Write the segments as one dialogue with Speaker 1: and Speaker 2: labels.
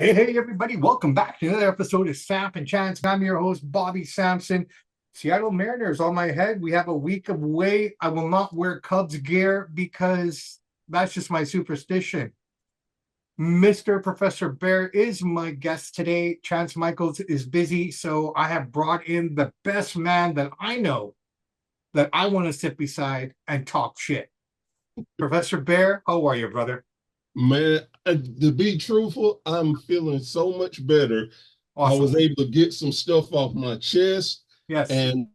Speaker 1: Hey, everybody. Welcome back to another episode of Samp&Chance. I'm your host, Bobby Sampson. Seattle Mariners on my head. We have a week away. I will not wear Cubs gear because that's just my superstition. Mr. Professor Bear is my guest today. Chance Michaels is busy, so I have brought in the best man that I know that I want to sit beside and talk shit. Professor Bear, how are you, brother?
Speaker 2: Man, to be truthful, I'm feeling so much better. I
Speaker 1: Awesome.
Speaker 2: was able to get some stuff off my chest,
Speaker 1: Yes.
Speaker 2: and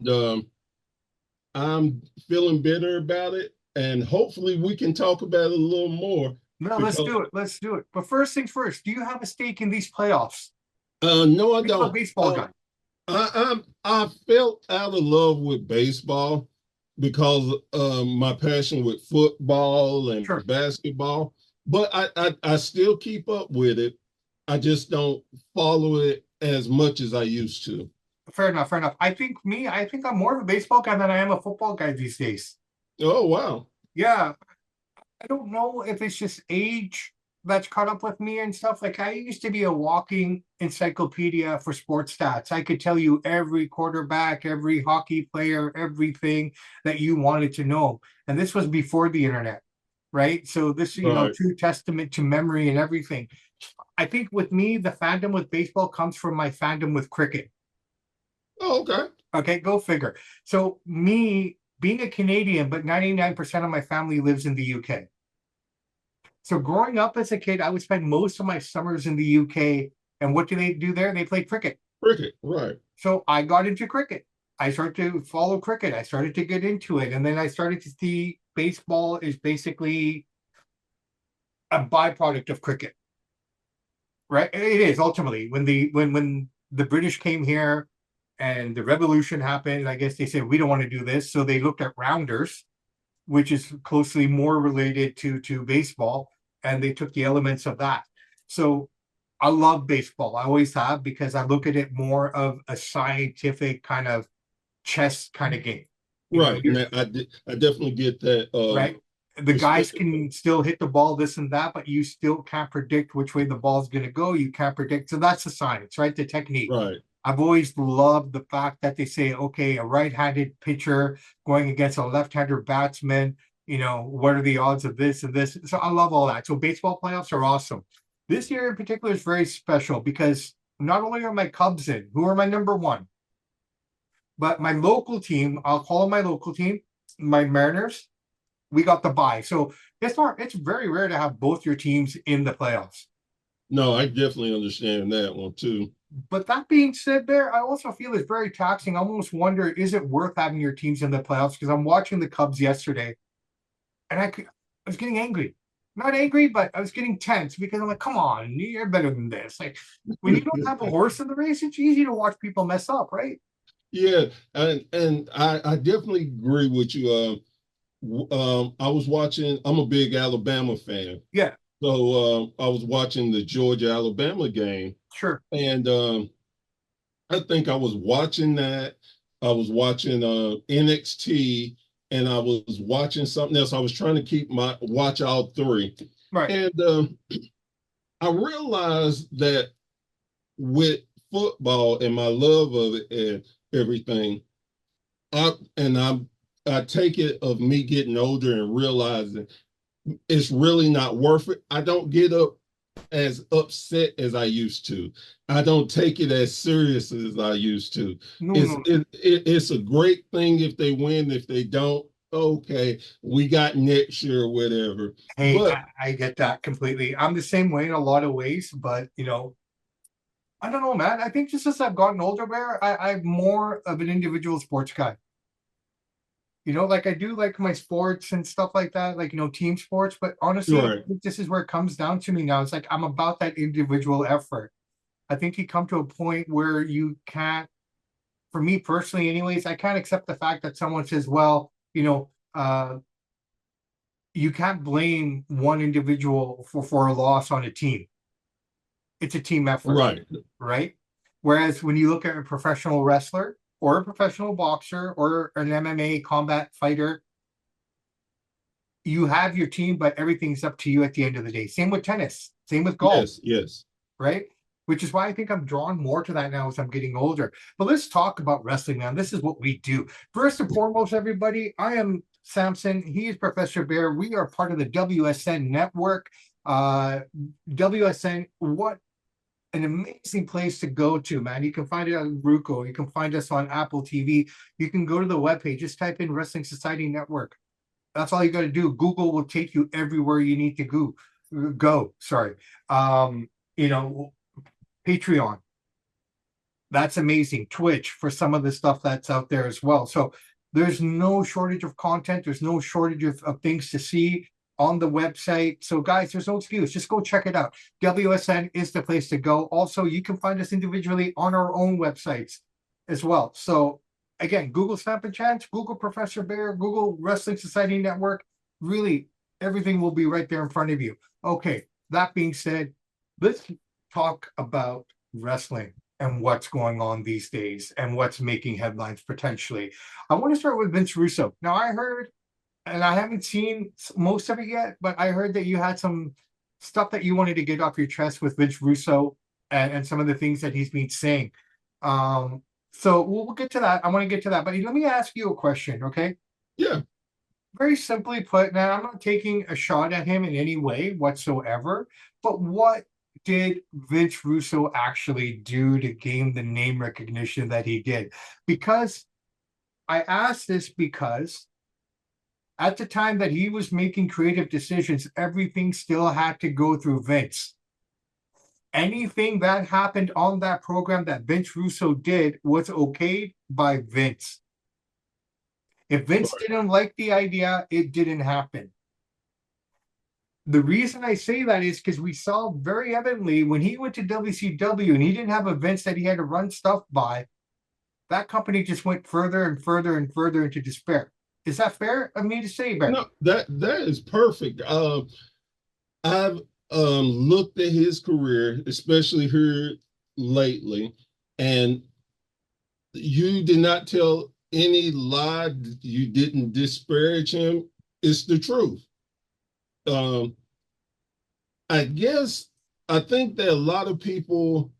Speaker 2: I'm feeling better about it. And hopefully, we can talk about it a little more
Speaker 1: No, let's
Speaker 2: because
Speaker 1: do it. Let's do it. But first things first, do you have a stake in these playoffs?
Speaker 2: no, I
Speaker 1: You're a
Speaker 2: don't.
Speaker 1: baseball guy.
Speaker 2: I felt out of love with baseball because my passion with football and
Speaker 1: Sure.
Speaker 2: basketball, but I still keep up with it. I just don't follow it as much as I used to.
Speaker 1: Fair enough. Fair enough. I think I'm more of a baseball guy than I am a football guy these days.
Speaker 2: Oh wow.
Speaker 1: Yeah. I don't know if it's just age that's caught up with me and stuff. Like I used to be a walking encyclopedia for sports stats. I could tell you every quarterback, every hockey player, everything that you wanted to know. And this was before the internet, right? So this,
Speaker 2: Right.
Speaker 1: true testament to memory and everything. I think with me, the fandom with baseball comes from my fandom with cricket.
Speaker 2: Oh, okay.
Speaker 1: Okay, go figure. So me being a Canadian, but 99% of my family lives in the UK. So growing up as a kid, I would spend most of my summers in the UK. And what do they do there? They play cricket.
Speaker 2: Cricket. Right.
Speaker 1: So I got into cricket. I started to follow cricket. I started to get into it. And then I started to see baseball is basically a byproduct of cricket, right? It is ultimately when the British came here and the revolution happened. I guess they said we don't want to do this, so they looked at rounders, which is closely more related to baseball, and they took the elements of that. So I love baseball. I always have because I look at it more of a scientific kind of chess kind of game.
Speaker 2: Right.
Speaker 1: You're
Speaker 2: Now, I definitely get that.
Speaker 1: right. The guys
Speaker 2: Especially,
Speaker 1: can still hit the ball, this and that, but you still can't predict which way the ball's going to go. You can't predict. So that's the science, right? The technique.
Speaker 2: right.
Speaker 1: I've always loved the fact that they say, okay, a right-handed pitcher going against a left-hander batsman, what are the odds of this and this? So I love all that. So baseball playoffs are awesome. This year in particular is very special because not only are my Cubs in, who are my number one, but my local team, I'll call them my local team, my Mariners, we got the bye. So it's very rare to have both your teams in the playoffs.
Speaker 2: No, I definitely understand that one too.
Speaker 1: But that being said, there, I also feel it's very taxing. I almost wonder, is it worth having your teams in the playoffs? Because I'm watching the Cubs yesterday, and I was getting angry. Not angry, but I was getting tense because I'm like, come on, you're better than this. Like when you don't have a horse in the race, it's easy to watch people mess up, right?
Speaker 2: Yeah, and I definitely agree with you. I was watching. I'm a big Alabama fan,
Speaker 1: Yeah,
Speaker 2: so I was watching the Georgia Alabama game,
Speaker 1: sure.
Speaker 2: and I think I was watching that. I was watching NXT, and I was watching something else. I was trying to keep my watch all three,
Speaker 1: Right.
Speaker 2: and I realized that with football and my love of it and everything, I and I take it of me getting older and realizing it's really not worth it. I don't get up as upset as I used to. I don't take it as serious as I used to.
Speaker 1: No,
Speaker 2: It's
Speaker 1: no.
Speaker 2: it's a great thing if they win. If they don't, okay, we got next year or whatever.
Speaker 1: Hey,
Speaker 2: But
Speaker 1: I get that completely. I'm the same way in a lot of ways, but I don't know, man. I think just as I've gotten older, Bear, I'm more of an individual sports guy. Like I do like my sports and stuff like that, like team sports. But honestly, I
Speaker 2: right,
Speaker 1: think this is where it comes down to me now. It's like I'm about that individual effort. I think you come to a point where you can't, for me personally, anyways, I can't accept the fact that someone says, well, you can't blame one individual for a loss on a team. It's a team effort,
Speaker 2: right,
Speaker 1: right? Whereas when you look at a professional wrestler or a professional boxer or an MMA combat fighter, you have your team, but everything's up to you at the end of the day. Same with tennis, same with golf,
Speaker 2: yes, yes,
Speaker 1: right? which is why I think I'm drawn more to that now as I'm getting older. But let's talk about wrestling, man. This is what we do. First and foremost, everybody, I am Samson. He is Professor Bear. We are part of the WSN network. WSN, what an amazing place to go to, man. You can find it on Ruko. You can find us on Apple TV. You can go to the webpage. Just type in Wrestling Society Network. That's all you got to do. Google will take you everywhere you need to go. Sorry. You know, Patreon. That's amazing. Twitch for some of the stuff that's out there as well. So there's no shortage of content. There's no shortage of things to see on the website. So guys, there's no excuse. Just go check it out. WSN is the place to go. Also, you can find us individually on our own websites as well. So again, Google Samp&Chance, Google Professor Bear, Google Wrestling Society Network. Really, everything will be right there in front of you. Okay, that being said, let's talk about wrestling and what's going on these days and what's making headlines potentially. I want to start with Vince Russo. Now, I heard, and I haven't seen most of it yet, but I heard that you had some stuff that you wanted to get off your chest with Vince Russo and some of the things that he's been saying. So we'll get to that. I want to get to that. But let me ask you a question, okay?
Speaker 2: Yeah.
Speaker 1: Very simply put, now I'm not taking a shot at him in any way whatsoever, but what did Vince Russo actually do to gain the name recognition that he did? Because I ask this because at the time that he was making creative decisions, everything still had to go through Vince. Anything that happened on that program that Vince Russo did was okayed by Vince. If Vince didn't like the idea, it didn't happen. The reason I say that is because we saw very evidently when he went to WCW and he didn't have a Vince that he had to run stuff by, that company just went further and further and further into despair. Is that fair of me to say, Ben?
Speaker 2: No, that is perfect. I've looked at his career, especially here lately, and you did not tell any lie. You didn't disparage him. It's the truth. Um, I guess I think that a lot of people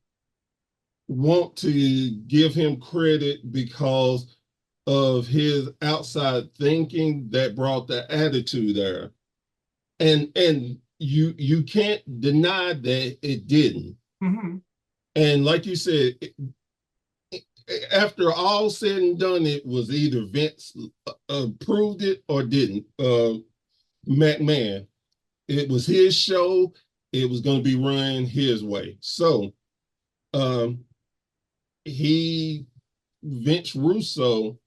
Speaker 2: want to give him credit because of his outside thinking that brought the attitude there. And you can't deny that it didn't.
Speaker 1: Mm-hmm.
Speaker 2: And like you said, after all said and done, it was either Vince approved it or didn't. McMahon, it was his show. It was going to be run his way. So um, he, Vince Russo,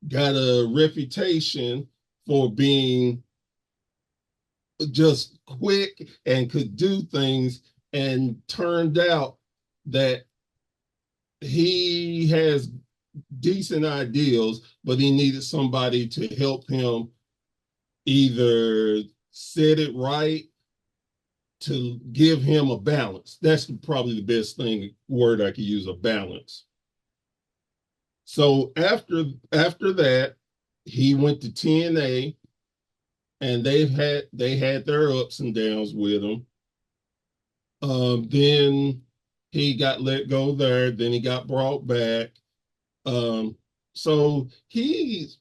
Speaker 2: got a reputation for being just quick and could do things, and turned out that he has decent ideals, but he needed somebody to help him either set it right, to give him a balance. That's probably the best thing word I could use, a balance. So after that, he went to TNA, and they had their ups and downs with him. Then he got let go there. Then he got brought back. So he's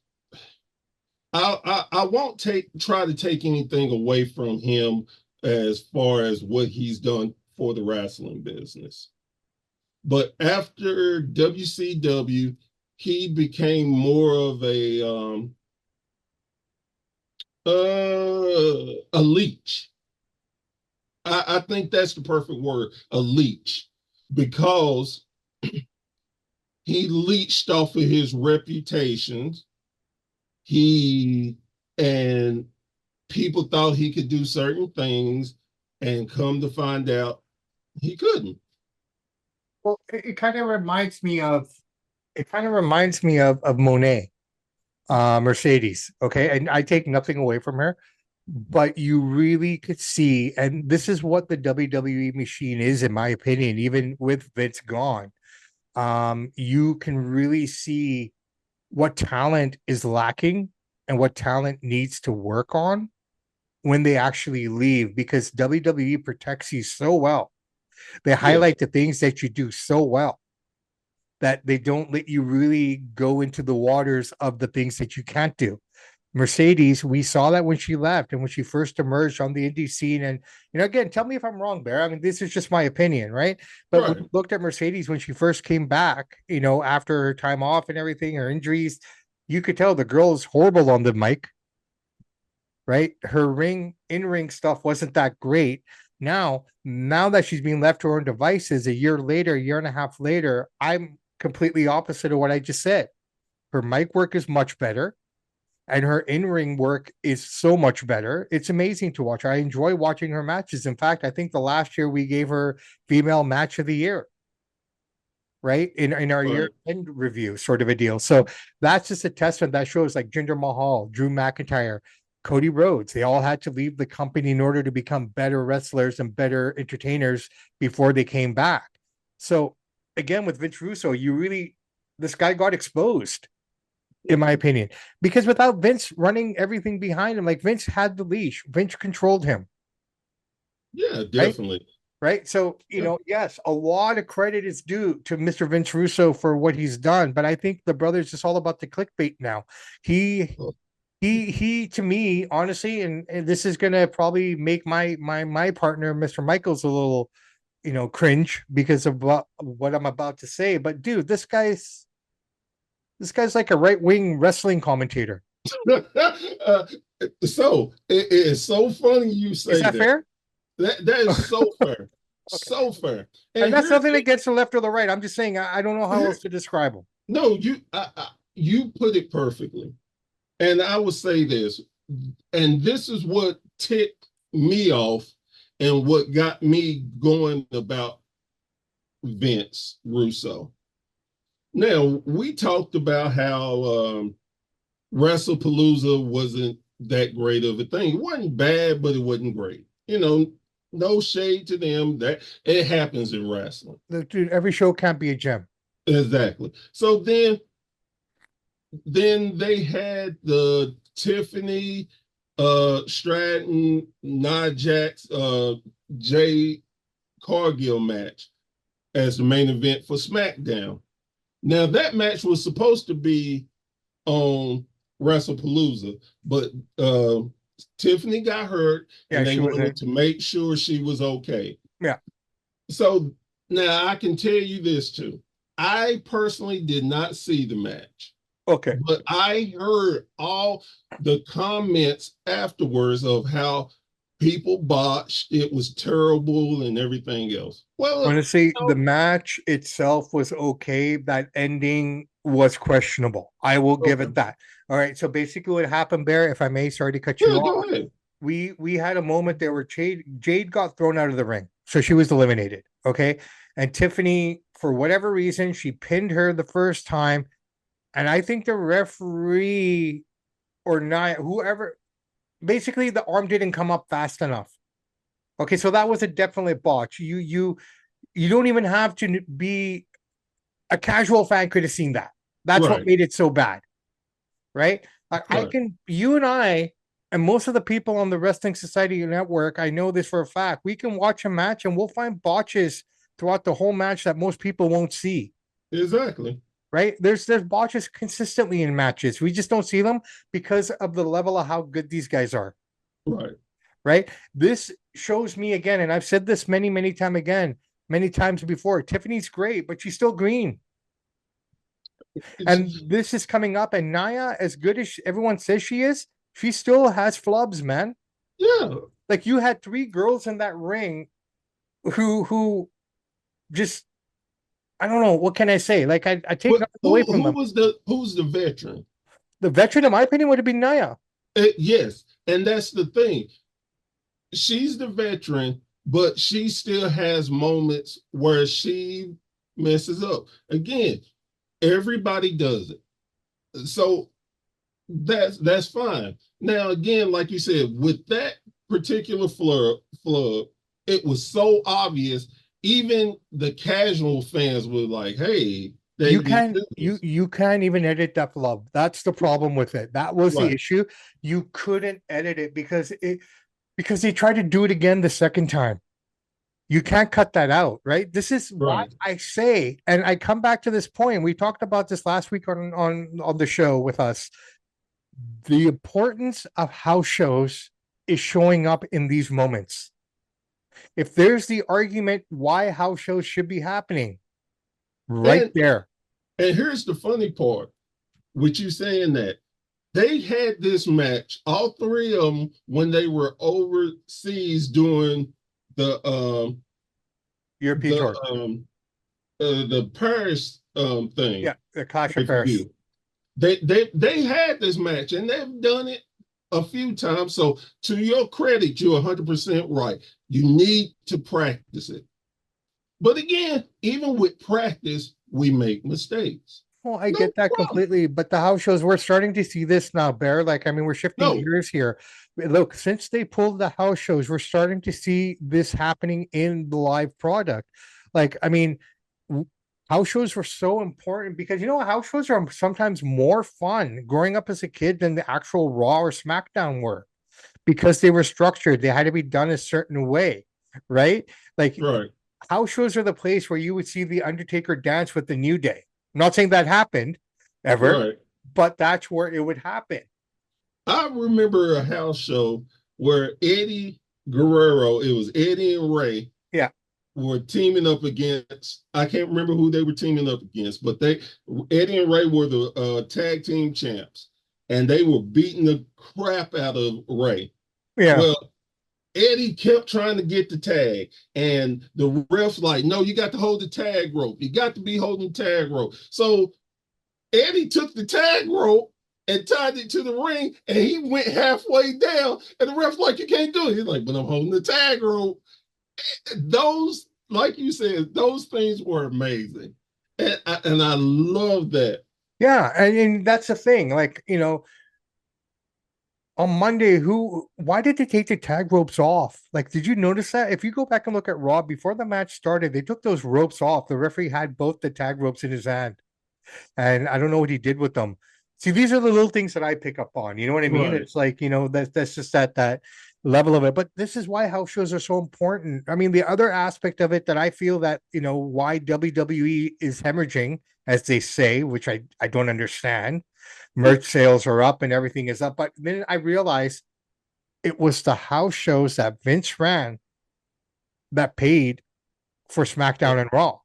Speaker 2: I won't try to take anything away from him as far as what he's done for the wrestling business. But after WCW, he became more of a leech. I think that's the perfect word, a leech, because he leached off of his reputations. He and people thought he could do certain things, and come to find out he couldn't.
Speaker 1: Well, it kind of reminds me of Monet, Mercedes. Okay, and I take nothing away from her, but you really could see, and this is what the WWE machine is, in my opinion, even with Vince gone. You can really see what talent is lacking and what talent needs to work on when they actually leave, because WWE protects you so well. They
Speaker 2: Yeah.
Speaker 1: highlight the things that you do so well that they don't let you really go into the waters of the things that you can't do. Mercedes, we saw that when she left and when she first emerged on the indie scene. And, again, tell me if I'm wrong, Bear. I mean, this is just my opinion, right? But when we
Speaker 2: Right.
Speaker 1: looked at Mercedes when she first came back, after her time off and everything, her injuries, you could tell the girl is horrible on the mic, right? Her in ring stuff wasn't that great. Now that she's being left to her own devices a year later, a year and a half later, I'm completely opposite of what I just said. Her mic work is much better and her in-ring work is so much better. It's amazing to watch. I enjoy watching her matches. In fact, I think the last year we gave her female match of the year, right? In our year
Speaker 2: Right.
Speaker 1: end review, sort of a deal. So that's just a testament that shows like Jinder Mahal, Drew McIntyre, Cody Rhodes. They all had to leave the company in order to become better wrestlers and better entertainers before they came back. So again, with Vince Russo, this guy got exposed in my opinion, because without Vince running everything behind him, like Vince had the leash, Vince controlled him,
Speaker 2: Yeah,
Speaker 1: right?
Speaker 2: definitely.
Speaker 1: Right. So,
Speaker 2: Yeah.
Speaker 1: yes, a lot of credit is due to Mr. Vince Russo for what he's done, but I think the brother's just all about the clickbait now. He he to me, honestly, and this is gonna probably make my partner, Mr. Michaels, a little, cringe because of what I'm about to say. But dude, this guy's like a right-wing wrestling commentator.
Speaker 2: uh, so it is so funny you
Speaker 1: Is
Speaker 2: say
Speaker 1: that
Speaker 2: that.
Speaker 1: fair?
Speaker 2: That is so fair.
Speaker 1: Okay.
Speaker 2: So fair.
Speaker 1: And
Speaker 2: And
Speaker 1: that's
Speaker 2: here's
Speaker 1: nothing against the left or the right. I'm just saying I don't know how
Speaker 2: here,
Speaker 1: else to describe them.
Speaker 2: no, you put it perfectly. And I would say this, and this is what ticked me off and what got me going about Vince Russo. Now, we talked about how WrestlePalooza wasn't that great of a thing. It wasn't bad, but it wasn't great. No shade to them. That it happens in wrestling.
Speaker 1: Dude, every show can't be a gem.
Speaker 2: Exactly. So then they had the Tiffany Stratton, Nia Jax, Jay Cargill match as the main event for SmackDown. Now that match was supposed to be on WrestlePalooza, but Tiffany got hurt
Speaker 1: Yeah,
Speaker 2: and they
Speaker 1: she
Speaker 2: wanted
Speaker 1: wasn't.
Speaker 2: to make sure she was okay.
Speaker 1: Yeah.
Speaker 2: So now I can tell you this too. I personally did not see the match,
Speaker 1: Okay.
Speaker 2: but I heard all the comments afterwards of how people botched, it was terrible, and everything else. Well,
Speaker 1: Honestly, the match itself was okay. That ending was questionable. I will give
Speaker 2: okay.
Speaker 1: it that. All right. So basically, what happened, Bear, if I may, sorry to cut you
Speaker 2: Yeah,
Speaker 1: off.
Speaker 2: go ahead.
Speaker 1: We had a moment there where Jade got thrown out of the ring, so she was eliminated. Okay, and Tiffany, for whatever reason, she pinned her the first time, and I think the referee or not, whoever, basically the arm didn't come up fast enough. Okay, so that was a definite botch. You don't even have to be a casual fan could have seen that. That's what
Speaker 2: Right,
Speaker 1: made it so bad, right? I
Speaker 2: right.
Speaker 1: can, you and I, and most of the people on the Wrestling Society Network, I know this for a fact. We can watch a match and we'll find botches throughout the whole match that most people won't see.
Speaker 2: Exactly.
Speaker 1: Right? There's botches consistently in matches. We just don't see them because of the level of how good these guys are.
Speaker 2: Right.
Speaker 1: Right? This shows me again, and I've said this many times before. Tiffany's great, but she's still green.
Speaker 2: It's,
Speaker 1: And this is coming up, and Naya, as good as everyone says she is, she still has flubs, man.
Speaker 2: yeah.
Speaker 1: Like you had three girls in that ring who just, I don't know, what can I say? Like I take
Speaker 2: But
Speaker 1: nothing away from them.
Speaker 2: who's the veteran?
Speaker 1: The veteran, in my opinion, would have been Naya.
Speaker 2: Yes, and that's the thing. She's the veteran, but she still has moments where she messes up. Again, everybody does it. So that's fine. Now, again, like you said, with that particular flub, it was so obvious. Even the casual fans were like, "Hey, they
Speaker 1: You
Speaker 2: didn't
Speaker 1: can't
Speaker 2: do
Speaker 1: you
Speaker 2: this."
Speaker 1: you can't even edit that flub. That's the problem with it. That was the
Speaker 2: Right,
Speaker 1: issue. You couldn't edit it because they tried to do it again the second time. You can't cut that out, right? This is why
Speaker 2: Right.
Speaker 1: I say, and I come back to this point. We talked about this last week on the show with us. The importance of house shows is showing up in these moments. If there's the argument why house shows should be happening, right
Speaker 2: And
Speaker 1: there.
Speaker 2: and here's the funny part with you saying that. They had this match, all three of them, when they were overseas doing the
Speaker 1: European
Speaker 2: the
Speaker 1: tour.
Speaker 2: the Paris thing
Speaker 1: Yeah, the Clash of Paris.
Speaker 2: review. They had this match and they've done it a few times. So to your credit, you're 100% right. You need to practice it. But again, even with practice, we make mistakes.
Speaker 1: Well, I
Speaker 2: No
Speaker 1: get that
Speaker 2: problem.
Speaker 1: completely, but the house shows, we're starting to see this now, Bear. Like, I mean, we're shifting
Speaker 2: No,
Speaker 1: gears here. Look, since they pulled the house shows, we're starting to see this happening in the live product. Like, I mean, house shows were so important because, house shows are sometimes more fun growing up as a kid than the actual Raw or SmackDown were because they were structured. They had to be done a certain way, right? Like,
Speaker 2: right,
Speaker 1: house shows are the place where you would see the Undertaker dance with the New Day. I'm not saying that happened ever,
Speaker 2: right.
Speaker 1: but that's where it would happen.
Speaker 2: I remember a house show where Eddie Guerrero, it was Eddie and Ray,
Speaker 1: Yeah,
Speaker 2: were teaming up against. I can't remember who they were teaming up against, but Eddie and Ray were the tag team champs, and they were beating the crap out of Ray.
Speaker 1: yeah,
Speaker 2: Well, Eddie kept trying to get the tag, and the ref's like, "No, you got to hold the tag rope. You got to be holding the tag rope." So Eddie took the tag rope and tied it to the ring, and he went halfway down, and the ref's like, "You can't do it." He's like, "But I'm holding the tag rope." Those, like you said, those things were amazing, and I love that.
Speaker 1: yeah. And that's the thing. Like, on Monday, why did they take the tag ropes off? Like, did you notice that? If you go back and look at Raw before the match started, they took those ropes off. The referee had both the tag ropes in his hand. And I don't know what he did with them. See, these are the little things that I pick up on. You know what I mean?
Speaker 2: Right.
Speaker 1: It's like, that's just that level of it. But this is why house shows are so important. I mean, the other aspect of it that I feel that, why WWE is hemorrhaging, as they say, which I don't understand. Merch sales are up and everything is up. But then I realized it was the house shows that Vince ran that paid for SmackDown and Raw.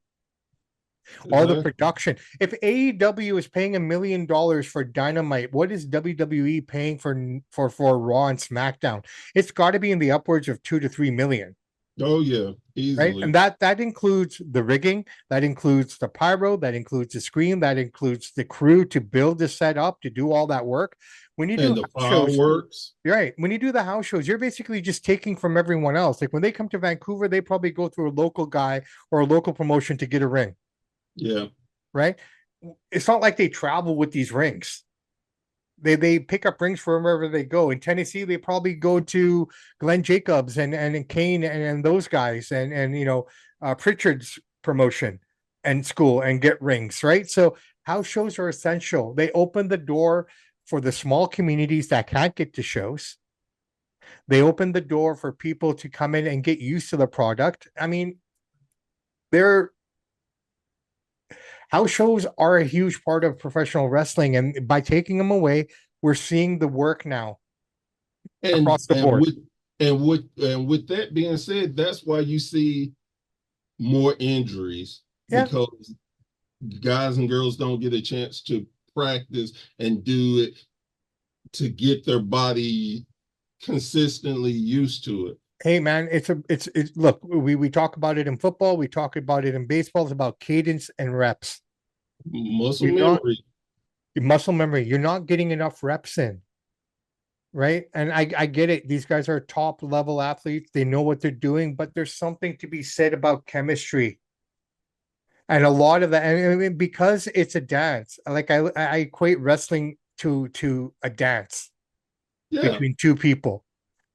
Speaker 1: All the
Speaker 2: Uh,
Speaker 1: production. If AEW is paying $1 million for Dynamite, what is WWE paying for Raw and SmackDown? It's got to be in the upwards of 2 to 3 million,
Speaker 2: oh yeah,
Speaker 1: right? And
Speaker 2: easily.
Speaker 1: that includes the rigging, that includes the pyro, that includes the screen, that includes the crew to build the set up, to do all that work. When you do
Speaker 2: And the
Speaker 1: house shows,
Speaker 2: fireworks.
Speaker 1: right? When you do the house shows, you're basically just taking from everyone else. Like when they come to Vancouver, they probably go through a local guy or a local promotion to get a ring,
Speaker 2: Yeah.
Speaker 1: right? It's not like they travel with these rings. They pick up rings from wherever they go. In Tennessee, they probably go to Glenn Jacobs and Kane and those guys and Pritchard's promotion and school and get rings, right? So house shows are essential. They open the door for the small communities that can't get to shows. They open the door for people to come in and get used to the product. I mean, they're house shows are a huge part of professional wrestling, and by taking them away, we're seeing the work now
Speaker 2: And
Speaker 1: across the
Speaker 2: and
Speaker 1: board.
Speaker 2: with that being said, that's why you see more injuries
Speaker 1: Yeah.
Speaker 2: because guys and girls don't get a chance to practice and do it to get their body consistently used to it.
Speaker 1: Hey man, it's look, we talk about it in football, we talk about it in baseball. It's about cadence and reps.
Speaker 2: Muscle
Speaker 1: You're not
Speaker 2: memory.
Speaker 1: muscle memory. You're not getting enough reps in, right? And I get it. These guys are top level athletes. They know what they're doing, but there's something to be said about chemistry. And a lot of that, and I mean, because it's a dance. Like I equate wrestling to a dance
Speaker 2: Yeah.
Speaker 1: between two people.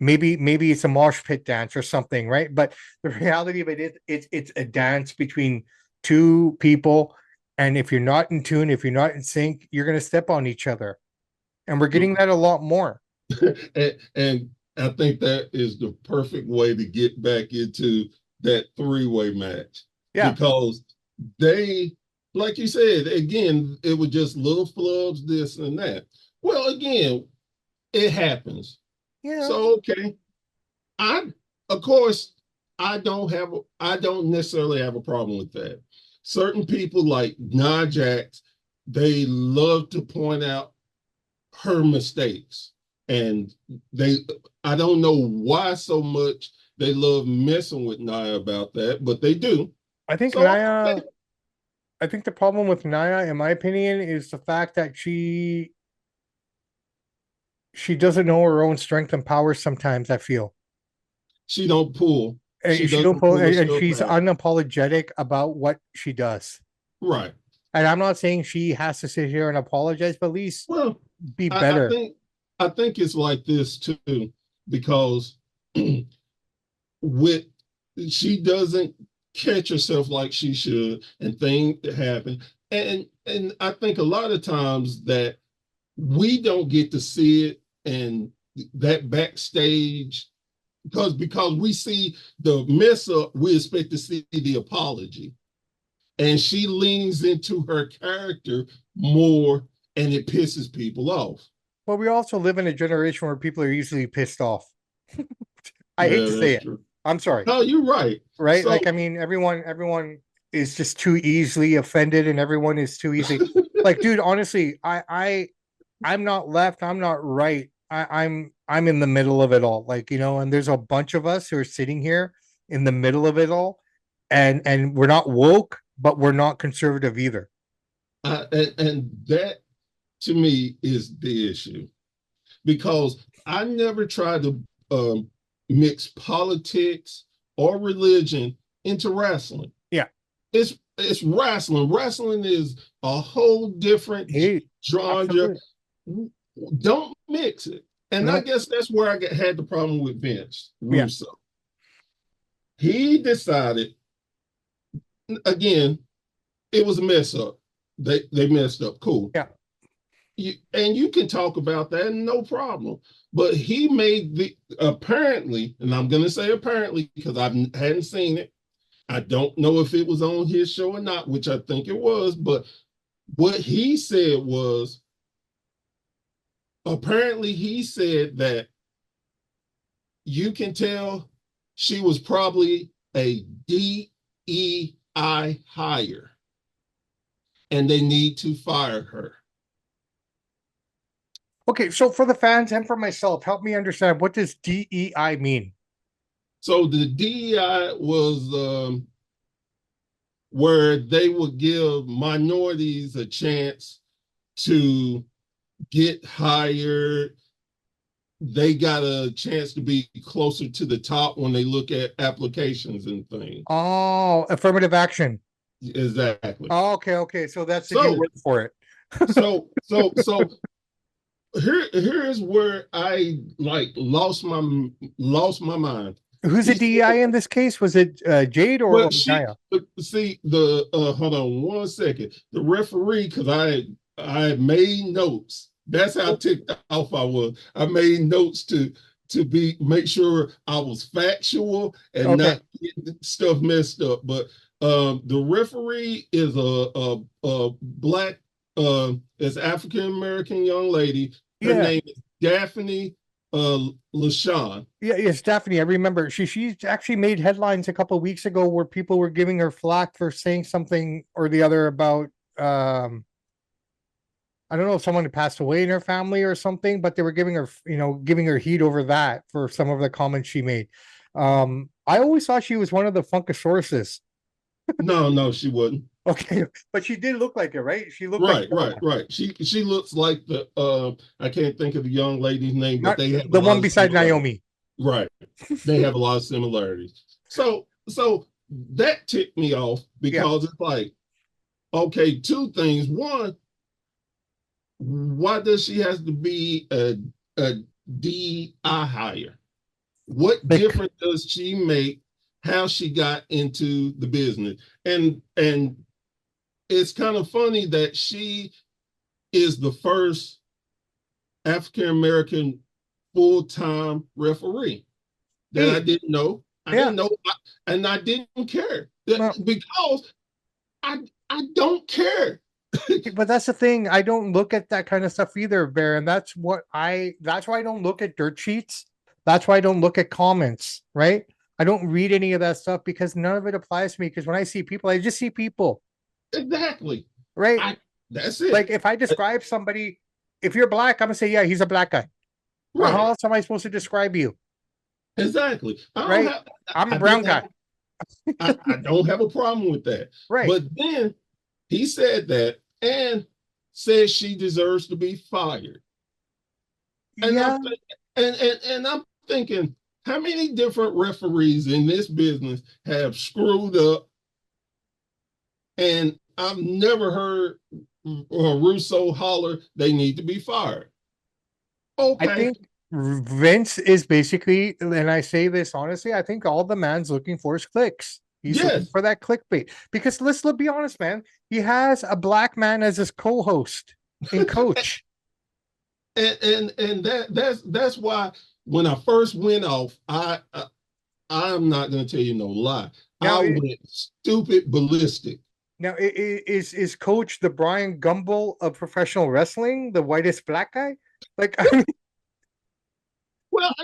Speaker 1: Maybe it's a mosh pit dance or something, right? But the reality of it is it's a dance between two people. And if you're not in tune, if you're not in sync, you're gonna step on each other. And we're getting that a lot more.
Speaker 2: and I think that is the perfect way to get back into that three-way match
Speaker 1: Yeah,
Speaker 2: because they, like you said, again, it was just little flubs, this and that. Well, again, it happens.
Speaker 1: yeah.
Speaker 2: So okay, I of course I don't necessarily have a problem with that. Certain people like Nia Jax, they love to point out her mistakes. And they I don't know why so much they love messing with Nia about that, but they do.
Speaker 1: I think
Speaker 2: So
Speaker 1: Naya. I think the problem with Naya, in my opinion, is the fact that she doesn't know her own strength and power sometimes, I feel.
Speaker 2: she don't pull. She
Speaker 1: And she don't
Speaker 2: doesn't
Speaker 1: pull,
Speaker 2: pull the
Speaker 1: and
Speaker 2: stuff
Speaker 1: she's
Speaker 2: out.
Speaker 1: unapologetic about what she does.
Speaker 2: Right.
Speaker 1: And I'm not saying she has to sit here and apologize, but at least
Speaker 2: Well,
Speaker 1: be
Speaker 2: I, I
Speaker 1: better.
Speaker 2: think I think it's like this too, because with she doesn't catch herself like she should, and things happen. And I think a lot of times that we don't get to see it and that backstage because we see the mess up, we expect to see the apology. And she leans into her character more and it pisses people off.
Speaker 1: But we also live in a generation where people are easily pissed off. I hate
Speaker 2: Yeah,
Speaker 1: to say
Speaker 2: that's
Speaker 1: it.
Speaker 2: true.
Speaker 1: I'm sorry.
Speaker 2: No, you're right.
Speaker 1: Right?
Speaker 2: So
Speaker 1: Like, I mean, everyone is just too easily offended and everyone is too easy. Like, dude, honestly, I'm not left, I'm not right. I'm in the middle of it all. Like, and there's a bunch of us who are sitting here in the middle of it all. And we're not woke, but we're not conservative either.
Speaker 2: and that to me is the issue because I never try to mix politics or religion into wrestling.
Speaker 1: Yeah.
Speaker 2: It's wrestling. Wrestling is a whole different
Speaker 1: Hey,
Speaker 2: genre.
Speaker 1: absolutely.
Speaker 2: Don't mix it. And I
Speaker 1: No.
Speaker 2: guess that's where had the problem with Vince
Speaker 1: Yeah.
Speaker 2: Russo. He decided again, it was a mess up. They messed up. Cool.
Speaker 1: Yeah.
Speaker 2: And you can talk about that, no problem. But he made the apparently, and I'm going to say apparently because I hadn't seen it. I don't know if it was on his show or not, which I think it was. But what he said was apparently he said that you can tell she was probably a DEI hire and they need to fire her.
Speaker 1: Okay, so for the fans and for myself, help me understand, what does DEI mean?
Speaker 2: So the DEI was where they would give minorities a chance to get hired. They got a chance to be closer to the top when they look at applications and things.
Speaker 1: Oh, affirmative action.
Speaker 2: Exactly.
Speaker 1: Oh, okay. So that's the new
Speaker 2: So,
Speaker 1: word for it.
Speaker 2: so here's where I like lost my mind.
Speaker 1: Who's the
Speaker 2: He
Speaker 1: DEI
Speaker 2: said,
Speaker 1: in this case? Was it Jade or
Speaker 2: well,
Speaker 1: Naya?
Speaker 2: see the hold on one second. The referee, because I made notes. That's how
Speaker 1: Oh,
Speaker 2: ticked off I was. I made notes to be make sure I was factual and
Speaker 1: okay.
Speaker 2: not get stuff messed up. But the referee is a black is African American young lady. Her
Speaker 1: Yeah.
Speaker 2: name is Daphne LaShawn.
Speaker 1: Yeah, it's Daphne. I remember she actually made headlines a couple of weeks ago where people were giving her flack for saying something or the other about I don't know if someone had passed away in her family or something, but they were giving her heat over that for some of the comments she made. I always thought she was one of the Funkasauruses.
Speaker 2: No, no, she wouldn't.
Speaker 1: Okay, but she did look like it, right? She looked like
Speaker 2: Right. She looks like the I can't think of the young lady's name, but
Speaker 1: not
Speaker 2: they have a
Speaker 1: the
Speaker 2: lot
Speaker 1: one
Speaker 2: of
Speaker 1: beside
Speaker 2: similarities.
Speaker 1: Naomi.
Speaker 2: Right. They have a lot of similarities. So that ticked me off
Speaker 1: Yeah,
Speaker 2: because it's like, okay, two things. One, why does she has to be a DI hire? What
Speaker 1: like
Speaker 2: difference does she make how she got into the business? And it's kind of funny that she is the first African American full time referee that I
Speaker 1: hey,
Speaker 2: didn't know. I
Speaker 1: Yeah.
Speaker 2: didn't know, and I didn't care
Speaker 1: Well,
Speaker 2: because I don't care.
Speaker 1: but that's the thing. I don't look at that kind of stuff either, Bear. And that's why I don't look at dirt sheets. That's why I don't look at comments, right? I don't read any of that stuff because none of it applies to me. Because when I see people, I just see people,
Speaker 2: Exactly.
Speaker 1: right?
Speaker 2: I That's it.
Speaker 1: Like if I describe somebody, if you're black, I'm gonna say, yeah, he's a black guy. How
Speaker 2: Right.
Speaker 1: else am I supposed to describe you?
Speaker 2: Exactly.
Speaker 1: Right? I'm a
Speaker 2: I
Speaker 1: brown
Speaker 2: didn't have
Speaker 1: guy.
Speaker 2: I don't have a problem with that.
Speaker 1: Right.
Speaker 2: But then he said that and said she deserves to be fired. And I'm
Speaker 1: Yeah.
Speaker 2: thinking, and I'm thinking, how many different referees in this business have screwed up? And I've never heard Russo holler they need to be fired.
Speaker 1: I
Speaker 2: Okay,
Speaker 1: think Vince is basically, and I say this honestly, I think all the man's looking for is clicks. He's looking
Speaker 2: yes,
Speaker 1: for that clickbait because let's be honest, man. He has a black man as his co-host and coach.
Speaker 2: and that's why when I first went off, I'm not going to tell you no lie.
Speaker 1: Now,
Speaker 2: I went stupid ballistic.
Speaker 1: is coach the Brian Gumble of professional wrestling, the whitest black guy? Like, I mean,
Speaker 2: Well,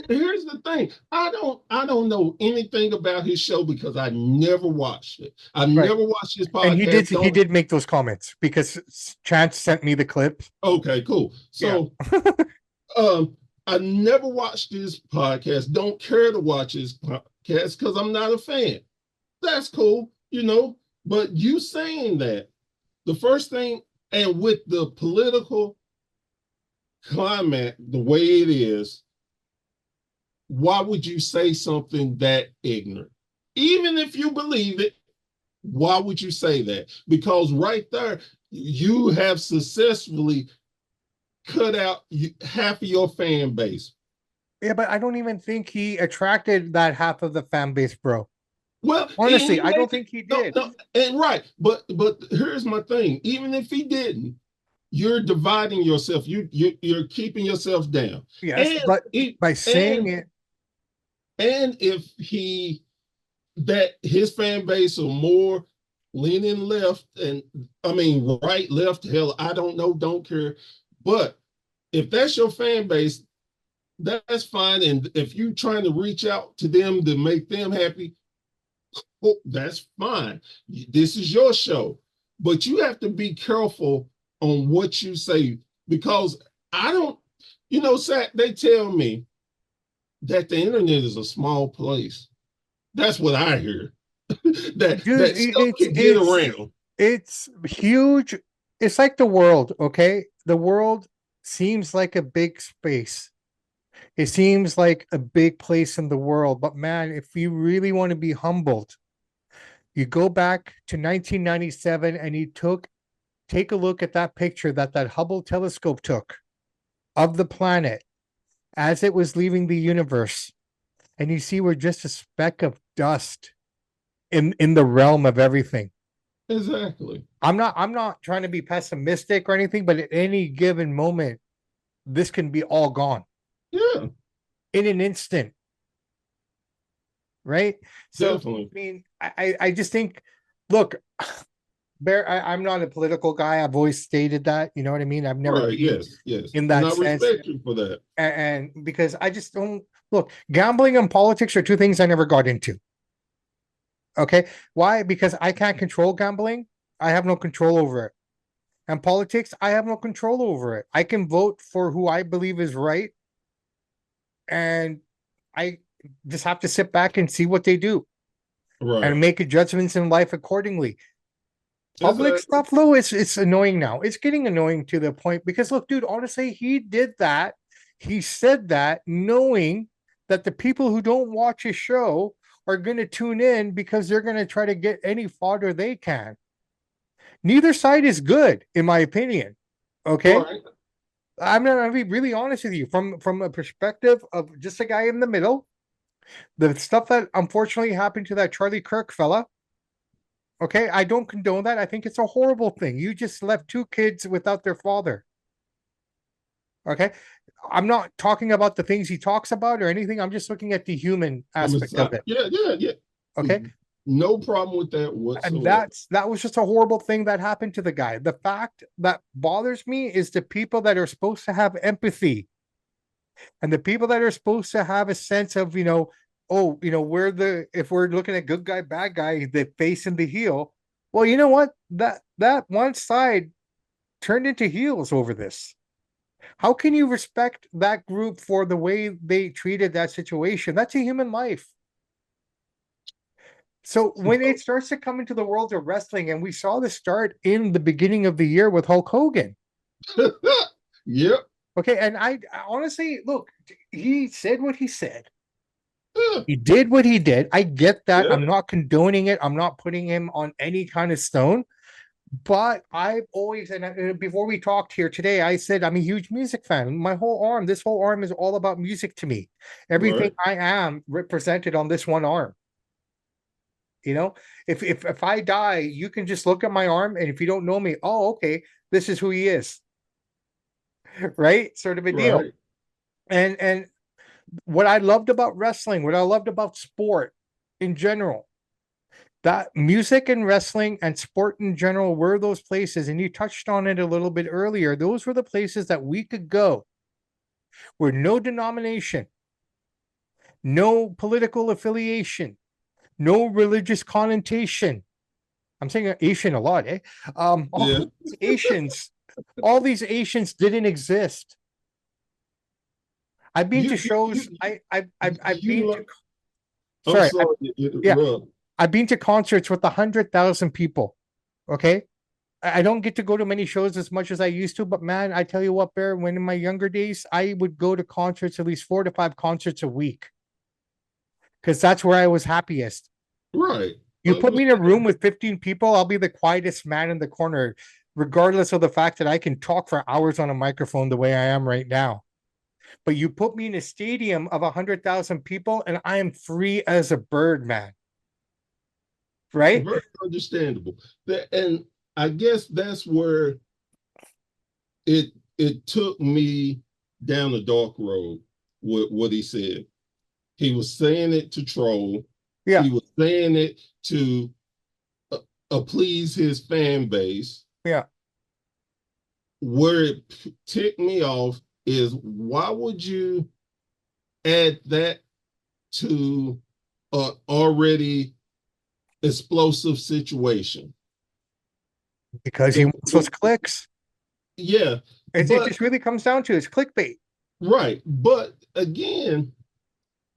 Speaker 2: here's the thing. I don't know anything about his show because I never watched it. I've
Speaker 1: right.
Speaker 2: never watched his
Speaker 1: And
Speaker 2: podcast.
Speaker 1: he
Speaker 2: Don't
Speaker 1: did make those comments because Chance sent me the clip.
Speaker 2: Okay, cool.
Speaker 1: Yeah.
Speaker 2: So um I never watched his podcast. Don't care to watch his podcast because I'm not a fan. That's cool, you know. But you saying that the first thing, and with the political climate the way it is, why would you say something that ignorant? Even if you believe it, why would you say that? Because right there, you have successfully cut out half of your fan base.
Speaker 1: Yeah, but I don't even think he attracted that half of the fan base, bro.
Speaker 2: Well,
Speaker 1: Honestly, I don't
Speaker 2: it,
Speaker 1: think he
Speaker 2: no,
Speaker 1: did.
Speaker 2: no, and right, but here's my thing. Even if he didn't, you're dividing yourself. You're keeping yourself down.
Speaker 1: Yes,
Speaker 2: And
Speaker 1: but
Speaker 2: it,
Speaker 1: by saying it,
Speaker 2: and if he that his fan base are more leaning left, and I mean right, left, hell, I don't know, don't care. But if that's your fan base, that's fine. And if you're trying to reach out to them to make them happy, well, that's fine. This is your show. But you have to be careful on what you say because I don't, Zach, they tell me that the internet is a small place. That's what I hear.
Speaker 1: dude,
Speaker 2: That stuff can get around.
Speaker 1: it's huge. It's like the world, okay? The world seems like a big space. It seems like a big place in the world, but man, if you really want to be humbled, you go back to 1997 and take a look at that picture that Hubble telescope took of the planet as it was leaving the universe, and you see we're just a speck of dust in the realm of everything.
Speaker 2: Exactly.
Speaker 1: I'm not trying to be pessimistic or anything, but at any given moment, this can be all gone
Speaker 2: Yeah,
Speaker 1: in an instant, right? So
Speaker 2: definitely.
Speaker 1: I mean, I just think, look, Bear, I'm not a political guy. I've always stated that, you know what I mean? I've never
Speaker 2: Right.
Speaker 1: been
Speaker 2: Yes. Yes.
Speaker 1: in
Speaker 2: And
Speaker 1: that
Speaker 2: I
Speaker 1: sense.
Speaker 2: respect you for that.
Speaker 1: And because I just don't look, gambling and politics are two things I never got into. Okay. Why? Because I can't control gambling. I have no control over it. And politics, I have no control over it. I can vote for who I believe is right. And I just have to sit back and see what they do and
Speaker 2: Right.
Speaker 1: make judgments in life accordingly. Public
Speaker 2: Exactly.
Speaker 1: stuff, though, it's annoying now. It's getting annoying to the point because look, dude, honestly, he did that. He said that knowing that the people who don't watch his show are going to tune in because they're going to try to get any fodder they can. Neither side is good, in my opinion. Okay.
Speaker 2: Right.
Speaker 1: I'm gonna be really honest with you from a perspective of just a guy in the middle. The stuff that unfortunately happened to that Charlie Kirk fella. Okay, I don't condone that. I think it's a horrible thing. You just left two kids without their father. Okay, I'm not talking about the things he talks about or anything. I'm just looking at the human
Speaker 2: I'm
Speaker 1: aspect of it.
Speaker 2: yeah, yeah, yeah.
Speaker 1: Okay.
Speaker 2: No problem with that
Speaker 1: And
Speaker 2: whatsoever.
Speaker 1: that was just a horrible thing that happened to the guy. The fact that bothers me is the people that are supposed to have empathy and the people that are supposed to have a sense of, oh, we're if we're looking at good guy, bad guy, the face and the heel. Well, you know what? That one side turned into heels over this. How can you respect that group for the way they treated that situation? That's a human life. So when it starts to come into the world of wrestling, and we saw this start in the beginning of the year with Hulk Hogan.
Speaker 2: Yep.
Speaker 1: Okay, and I honestly look, he said what he said.
Speaker 2: Yeah.
Speaker 1: He did what he did. I get that.
Speaker 2: Yeah.
Speaker 1: I'm not condoning it. I'm not putting him on any kind of stone. But I've always, and before we talked here today, I said I'm a huge music fan. This whole arm is all about music to me. Everything
Speaker 2: Right.
Speaker 1: I am represented on this one arm. You know, if I die, you can just look at my arm, and if you don't know me, oh, okay, this is who he is, right? Sort of a deal.
Speaker 2: Right.
Speaker 1: And what I loved about wrestling, what I loved about sport in general, that music and wrestling and sport in general were those places, and you touched on it a little bit earlier. Those were the places that we could go where no denomination, no political affiliation, no religious connotation. I'm saying Asian a lot, eh?
Speaker 2: Yeah.
Speaker 1: Asians, all these Asians didn't exist. I've been
Speaker 2: You
Speaker 1: to
Speaker 2: you you
Speaker 1: shows. I've
Speaker 2: you
Speaker 1: been to
Speaker 2: lo- I'm
Speaker 1: sorry,
Speaker 2: sorry to
Speaker 1: yeah,
Speaker 2: interrupt.
Speaker 1: I've been to concerts with 100,000 people. Okay, I don't get to go to many shows as much as I used to, but man, I tell you what, Bear, when in my younger days, I would go to concerts, at least 4 to 5 concerts a week, because that's where I was happiest.
Speaker 2: Right.
Speaker 1: You put me in a room with 15 people, I'll be the quietest man in the corner, regardless of the fact that I can talk for hours on a microphone the way I am right now. But you put me in a stadium of 100,000 people, and I am free as a bird, man. Right?
Speaker 2: Very understandable. And I guess that's where it took me down a dark road with what he said. He was saying it to troll.
Speaker 1: Yeah.
Speaker 2: He was saying it to please his fan base.
Speaker 1: Yeah.
Speaker 2: Where it ticked me off is why would you add that to a already explosive situation?
Speaker 1: Because he
Speaker 2: The,
Speaker 1: wants those
Speaker 2: the,
Speaker 1: clicks.
Speaker 2: yeah,
Speaker 1: It
Speaker 2: but
Speaker 1: just really comes down to it's clickbait.
Speaker 2: right, but again,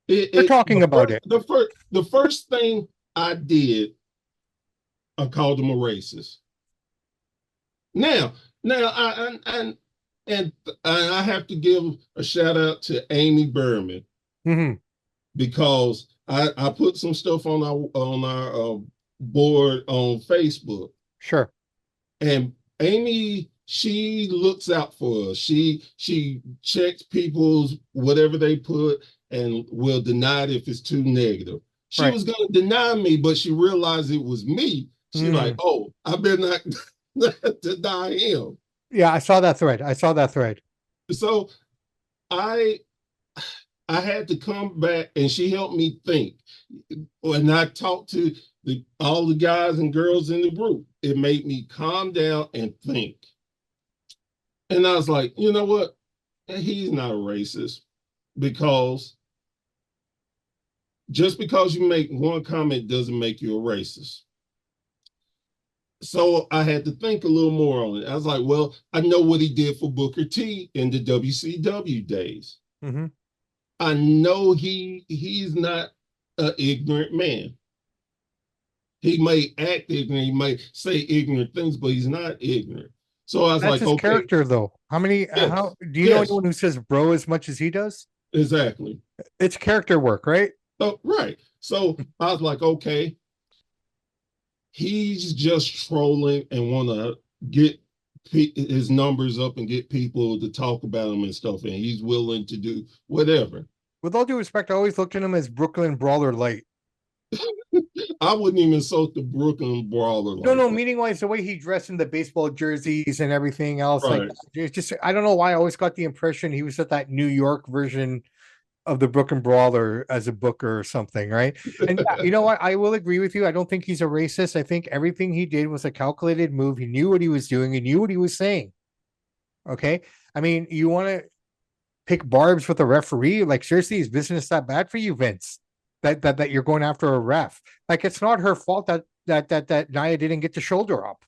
Speaker 1: They're
Speaker 2: it
Speaker 1: talking about it.
Speaker 2: the first thing I did, I called him a racist. Now, now, and I have to give a shout out to Amy Berman
Speaker 1: Mm-hmm.
Speaker 2: because I put some stuff on our board on Facebook,
Speaker 1: Sure.
Speaker 2: and Amy, she looks out for us. She checks people's whatever they put and will deny it if it's too negative. She
Speaker 1: Right.
Speaker 2: was gonna deny me, but she realized it was me. She like,
Speaker 1: Mm.
Speaker 2: oh, I better not deny him.
Speaker 1: Yeah, I saw that thread. I saw that thread.
Speaker 2: So I I had to come back and she helped me think. When I talked to all the guys and girls in the group, it made me calm down and think. And I was like, you know what? He's not a racist because just because you make one comment doesn't make you a racist. So I had to think a little more on it. I was like, well, I know what he did for Booker T in the WCW days.
Speaker 1: Mm-hmm.
Speaker 2: I know he's not an ignorant man. He may act ignorant, he may say ignorant things, but he's not ignorant. So I was
Speaker 1: That's
Speaker 2: like,
Speaker 1: his
Speaker 2: okay,
Speaker 1: character, though.
Speaker 2: yes,
Speaker 1: How do you know
Speaker 2: yes,
Speaker 1: anyone who says bro as much as he does?
Speaker 2: exactly.
Speaker 1: It's character work, right?
Speaker 2: Oh, right. So I was like, okay, he's just trolling and want to get his numbers up and get people to talk about him and stuff, and he's willing to do whatever.
Speaker 1: With all due respect, I always looked at him as Brooklyn Brawler light.
Speaker 2: I wouldn't even insult the Brooklyn Brawler
Speaker 1: No,
Speaker 2: like
Speaker 1: no,
Speaker 2: that.
Speaker 1: meaning wise, the way he dressed in the baseball jerseys and everything else like
Speaker 2: Right.
Speaker 1: that. It's just I don't know why I always got the impression he was at that New York version of the Brooklyn Brawler as a booker or something, right? And yeah, you know what? I will agree with you. I don't think he's a racist. I think everything he did was a calculated move. He knew what he was doing. He knew what he was saying. Okay. I mean, you want to pick barbs with a referee? Like, seriously, is business that bad for you, Vince? That you're going after a ref? Like, it's not her fault that Nia didn't get the shoulder up.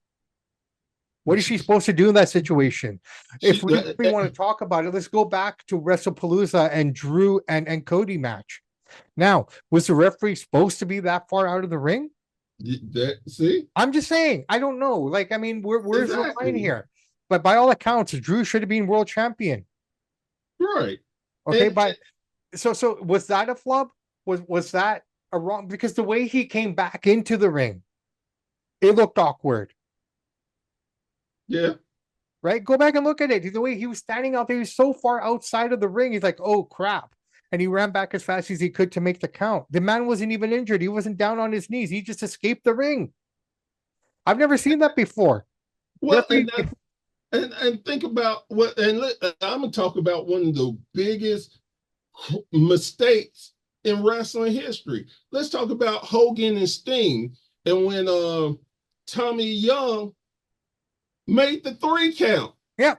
Speaker 1: What is she supposed to do in that situation? If
Speaker 2: She,
Speaker 1: we really want to talk about it, let's go back to WrestlePalooza and Drew and Cody match. Now, was the referee supposed to be that far out of the ring?
Speaker 2: see,
Speaker 1: I'm just saying. I don't know. Like, I mean, where's the line
Speaker 2: exactly
Speaker 1: here? But by all accounts, Drew should have been world champion.
Speaker 2: right.
Speaker 1: Okay,
Speaker 2: And
Speaker 1: but so was that a flub? Was that a wrong? Because the way he came back into the ring, it looked awkward.
Speaker 2: yeah,
Speaker 1: Right? Go back and look at it. The way he was standing out there, he was so far outside of the ring. He's like, oh crap. And he ran back as fast as he could to make the count. The man wasn't even injured. He wasn't down on his knees. He just escaped the ring. I've never seen that before.
Speaker 2: well,
Speaker 1: Referee,
Speaker 2: and think about what, and I'm gonna talk about one of the biggest mistakes in wrestling history. Let's talk about Hogan and Sting, and when Tommy Young made the 3 count.
Speaker 1: yeah,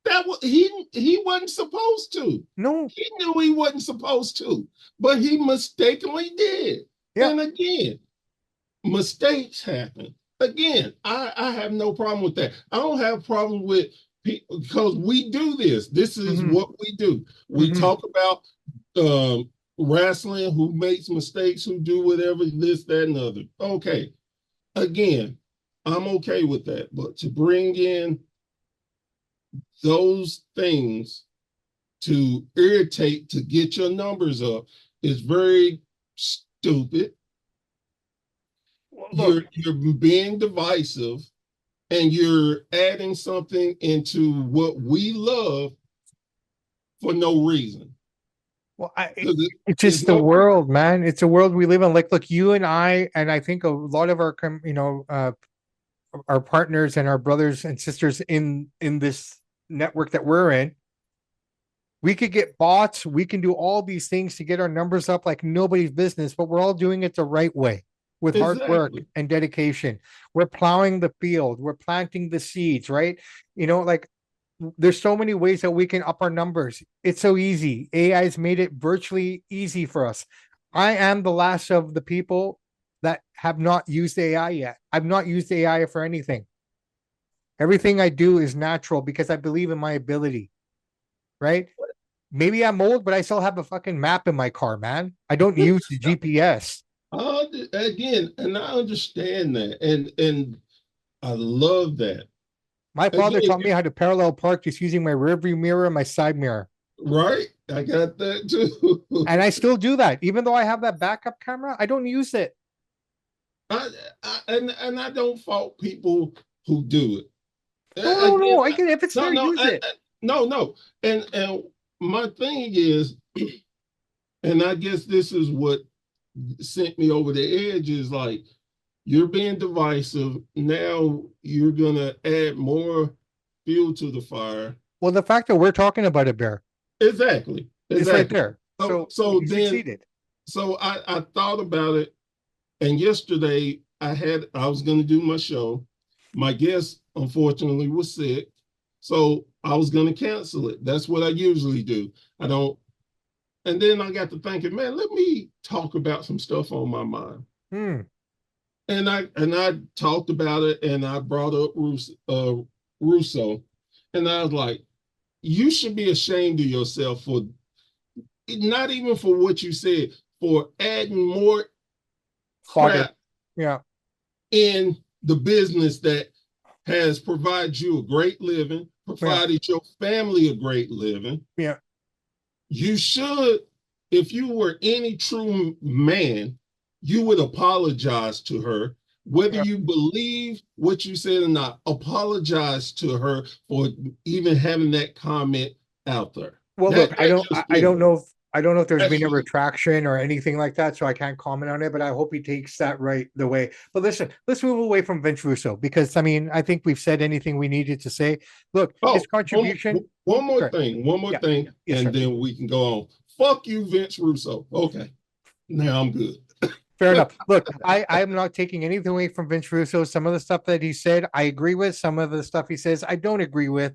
Speaker 2: That was he wasn't supposed to.
Speaker 1: no,
Speaker 2: He knew he wasn't supposed to, but he mistakenly did.
Speaker 1: yeah.
Speaker 2: And again, mistakes happen. Again, I have no problem with that. I don't have a problem with people because we do this. This is
Speaker 1: Mm-hmm,
Speaker 2: what we do. We
Speaker 1: mm-hmm.
Speaker 2: talk about wrestling, who makes mistakes, who do whatever, this, that, and other. Okay. Again, I'm okay with that. But to bring in those things to irritate to get your numbers up is very stupid.
Speaker 1: Well, look,
Speaker 2: You're being divisive and you're adding something into what we love for no reason.
Speaker 1: well, it's
Speaker 2: There's
Speaker 1: just the
Speaker 2: no reason.
Speaker 1: world, man. It's a world we live in. Like, look, you and I think a lot of our, our partners and our brothers and sisters in this network that we're in, we could get bots, we can do all these things to get our numbers up like nobody's business, but we're all doing it the right way with hard work
Speaker 2: Exactly.
Speaker 1: and dedication. We're plowing the field, we're planting the seeds, right? Like there's so many ways that we can up our numbers. It's so easy. AI has made it virtually easy for us. I am the last of the people that have not used AI yet. I've not used AI for anything. Everything I do is natural because I believe in my ability, right? Maybe I'm old, but I still have a fucking map in my car, man. I don't use the GPS.
Speaker 2: Again, and I understand that, and I love that.
Speaker 1: My father
Speaker 2: Again,
Speaker 1: taught me how to parallel park just using my rearview mirror and my side mirror.
Speaker 2: right? I got that too.
Speaker 1: And I still do that. Even though I have that backup camera, I don't use it.
Speaker 2: I, and I don't fault people who do it.
Speaker 1: No, no,
Speaker 2: Again,
Speaker 1: no. I can if it's
Speaker 2: no,
Speaker 1: there,
Speaker 2: no,
Speaker 1: use it.
Speaker 2: no, no. And my thing is, and I guess this is what sent me over the edge is like you're being divisive. Now you're gonna add more fuel to the fire.
Speaker 1: Well, the fact that we're talking about it, Bear,
Speaker 2: Exactly,
Speaker 1: it's right
Speaker 2: exactly.
Speaker 1: there.
Speaker 2: So
Speaker 1: So
Speaker 2: so
Speaker 1: you
Speaker 2: then
Speaker 1: succeeded.
Speaker 2: so I thought about it, and yesterday I was gonna do my show. My guest unfortunately was sick, so I was gonna cancel it. That's what I usually do. I don't. And then I got to thinking, man, let me talk about some stuff on my mind.
Speaker 1: Hmm.
Speaker 2: And I talked about it, and I brought up Russo, and I was like, you should be ashamed of yourself for not even for what you said, for adding more
Speaker 1: Fodder.
Speaker 2: crap
Speaker 1: Yeah.
Speaker 2: in the business that has provided you a great living,
Speaker 1: Yeah.
Speaker 2: provided your family a great living.
Speaker 1: Yeah.
Speaker 2: You should, if you were any true man, you would apologize to her, whether
Speaker 1: Yeah.
Speaker 2: you believe what you said or not. Apologize to her for even having that comment out there.
Speaker 1: Well, look,
Speaker 2: That's just
Speaker 1: I
Speaker 2: me.
Speaker 1: don't know I don't know if there's been a
Speaker 2: Actually,
Speaker 1: retraction or anything like that, so I can't comment on it, but I hope he takes that right the way. But listen, let's move away from Vince Russo because I mean, I think we've said anything we needed to say. Look, his
Speaker 2: oh,
Speaker 1: contribution. Sure.
Speaker 2: one more
Speaker 1: Yeah.
Speaker 2: thing,
Speaker 1: Yes,
Speaker 2: and
Speaker 1: sir.
Speaker 2: then we can go on. Fuck you, Vince Russo. Okay, now I'm good.
Speaker 1: Fair enough. Look, I'm not taking anything away from Vince Russo. Some of the stuff that he said, I agree with. Some of the stuff he says, I don't agree with.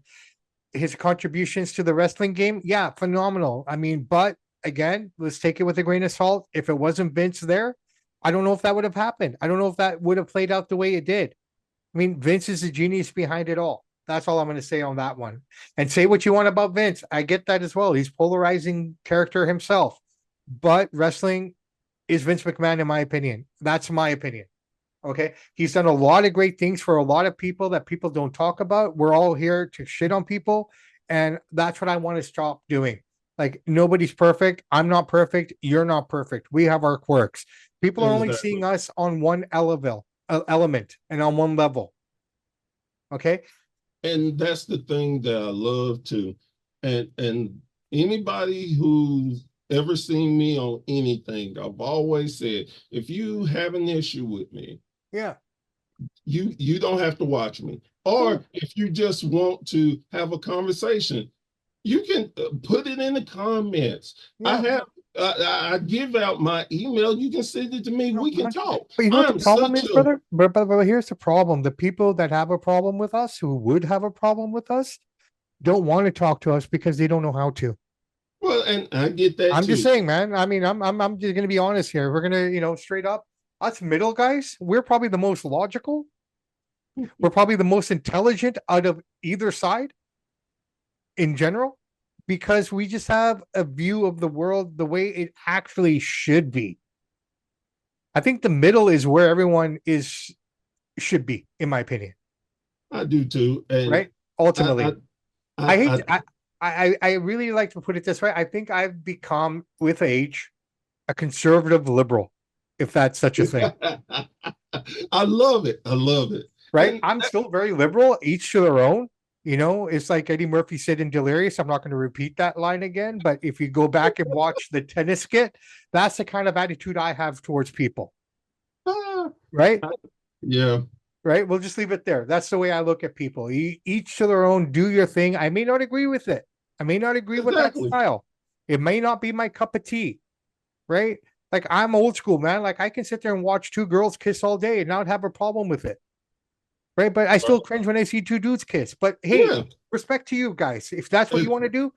Speaker 1: His contributions to the wrestling game, yeah, phenomenal. I mean, but again, let's take it with a grain of salt. If it wasn't Vince there, I don't know if that would have happened. I don't know if that would have played out the way it did. I mean, Vince is the genius behind it all. That's all I'm going to say on that one. And say what you want about Vince. I get that as well. He's polarizing character himself. But wrestling is Vince McMahon, in my opinion. That's my opinion. Okay. He's done a lot of great things for a lot of people that people don't talk about. We're all here to shit on people. And that's what I want to stop doing. Like, nobody's perfect. I'm not perfect. You're not perfect. We have our quirks. People are only seeing
Speaker 2: Exactly.
Speaker 1: us on one element and on one level. Okay.
Speaker 2: And that's the thing that I love too. And anybody who's ever seen me on anything, I've always said, if you have an issue with me,
Speaker 1: Yeah.
Speaker 2: you don't have to watch me.
Speaker 1: Sure.
Speaker 2: Or if you just want to have a conversation, you can put it in the comments. I
Speaker 1: Yeah.
Speaker 2: have I give out my email. You can send it to me.
Speaker 1: No,
Speaker 2: We can talk.
Speaker 1: but you know what the
Speaker 2: I'm
Speaker 1: problem
Speaker 2: such
Speaker 1: is,
Speaker 2: a
Speaker 1: brother? But here's the problem. The people that have a problem with us, who would have a problem with us, don't want to talk to us because they don't know how to.
Speaker 2: well, and I get that
Speaker 1: I'm just
Speaker 2: too.
Speaker 1: saying, man. I mean, I'm just gonna be honest here. We're gonna, straight up, us middle guys, we're probably the most logical. We're probably the most intelligent out of either side in general, because we just have a view of the world the way it actually should be. I think the middle is where everyone is should be, in my opinion.
Speaker 2: I do too, and
Speaker 1: Right?
Speaker 2: I
Speaker 1: Ultimately, I hate.
Speaker 2: I,
Speaker 1: I really like to put it this way. I think I've become, with age, a conservative liberal, if that's such a thing.
Speaker 2: I I love it. I love it.
Speaker 1: Right?
Speaker 2: And
Speaker 1: I'm still very liberal, each to their own. It's like Eddie Murphy said in Delirious. I'm not going to repeat that line again, but if you go back and watch the tennis skit, that's the kind of attitude I have towards people.
Speaker 2: uh,
Speaker 1: Right?
Speaker 2: yeah,
Speaker 1: Right? We'll just leave it there. That's the way I look at people. Each to their own, do your thing. I may not agree with it. I may not agree with that
Speaker 2: exactly.
Speaker 1: style. It may not be my cup of tea. Right? Like, I'm old school, man. Like, I can sit there and watch two girls kiss all day and not have a problem with it. Right? But I still cringe when I see two dudes kiss. But hey,
Speaker 2: Yeah,
Speaker 1: respect to you guys. If that's what you
Speaker 2: it,
Speaker 1: want to do,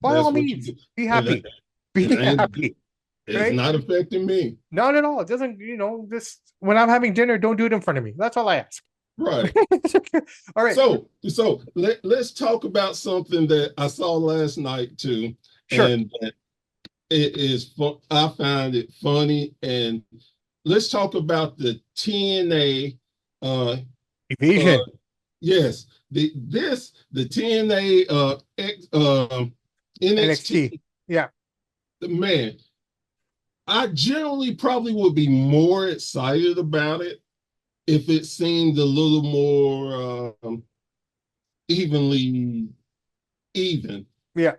Speaker 1: by all
Speaker 2: that's what you
Speaker 1: means,
Speaker 2: do.
Speaker 1: be
Speaker 2: And
Speaker 1: happy.
Speaker 2: it
Speaker 1: Be
Speaker 2: ain't
Speaker 1: happy.
Speaker 2: it's
Speaker 1: Right?
Speaker 2: not affecting me.
Speaker 1: Not at all. It doesn't, this when I'm having dinner, don't do it in front of me. That's all I ask.
Speaker 2: Right.
Speaker 1: All right.
Speaker 2: So let's talk about something that I saw last night too,
Speaker 1: Sure.
Speaker 2: and that it is fun. I find it funny, and let's talk about the TNA. Uh,
Speaker 1: Evasion.
Speaker 2: yes, the TNA
Speaker 1: NXT.
Speaker 2: NXT.
Speaker 1: Yeah.
Speaker 2: Man, I generally probably would be more excited about it if it seemed a little more evenly even.
Speaker 1: Yeah.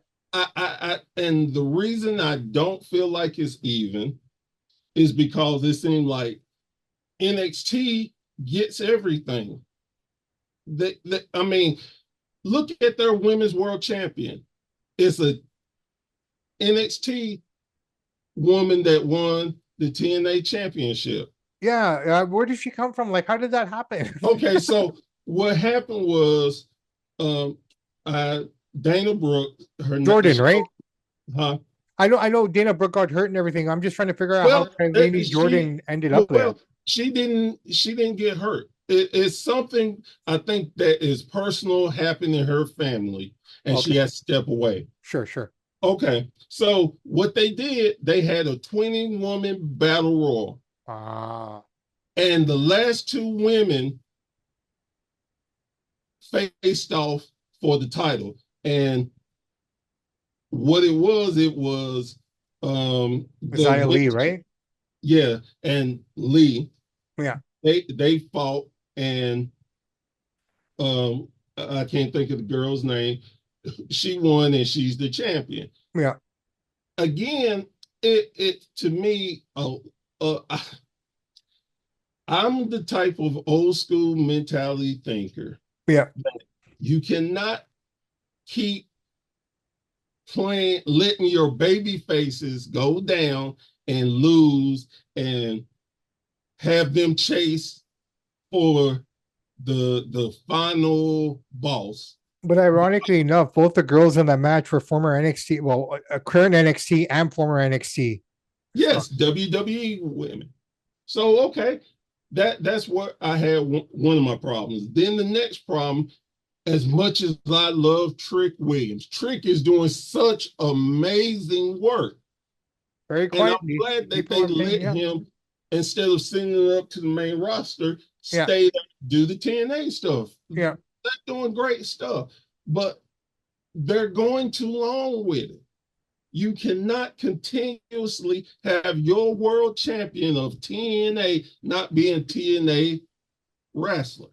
Speaker 2: And the reason I don't feel like it's even is because it seemed like NXT gets everything. I mean, look at their women's world champion. It's a NXT woman that won the TNA championship.
Speaker 1: Yeah. Where did she come from? Like, how did that happen?
Speaker 2: Okay, so what happened was um uh Dana Brooke,
Speaker 1: Jordan, right?
Speaker 2: huh?
Speaker 1: I know Dana Brooke got hurt and everything. I'm just trying to figure out how
Speaker 2: Well,
Speaker 1: Kailani
Speaker 2: she
Speaker 1: Jordan ended up there.
Speaker 2: well, she didn't get hurt. It's something I think that is personal happened in her family, and she
Speaker 1: Okay.
Speaker 2: has to step away.
Speaker 1: Sure, sure.
Speaker 2: Okay, so what they did, they had a 20-woman battle royal,
Speaker 1: Ah,
Speaker 2: and the last two women faced off for the title. And what it was the
Speaker 1: Zia Lee, right?
Speaker 2: yeah, and Lee,
Speaker 1: Yeah,
Speaker 2: they fought, and I can't think of the girl's name. She won, and she's the champion.
Speaker 1: yeah.
Speaker 2: again, it to me, I'm the type of old school mentality thinker.
Speaker 1: Yeah.
Speaker 2: You cannot keep playing, letting your baby faces go down and lose and have them chase for the final boss.
Speaker 1: But ironically enough, both the girls in that match were former NXT, well, a current NXT and former NXT. So,
Speaker 2: Yes, WWE women. So okay, that's what I had one of my problems. Then the next problem, as much as I love Trick Williams, Trick is doing such amazing work.
Speaker 1: very
Speaker 2: And I'm
Speaker 1: quietly,
Speaker 2: glad that
Speaker 1: people
Speaker 2: they
Speaker 1: are saying,
Speaker 2: let
Speaker 1: yeah,
Speaker 2: him, instead of sending it up to the main roster,
Speaker 1: yeah,
Speaker 2: stay there, do the TNA stuff.
Speaker 1: yeah.
Speaker 2: They're doing great stuff, but they're going too long with it. You cannot continuously have your world champion of TNA not being TNA wrestler.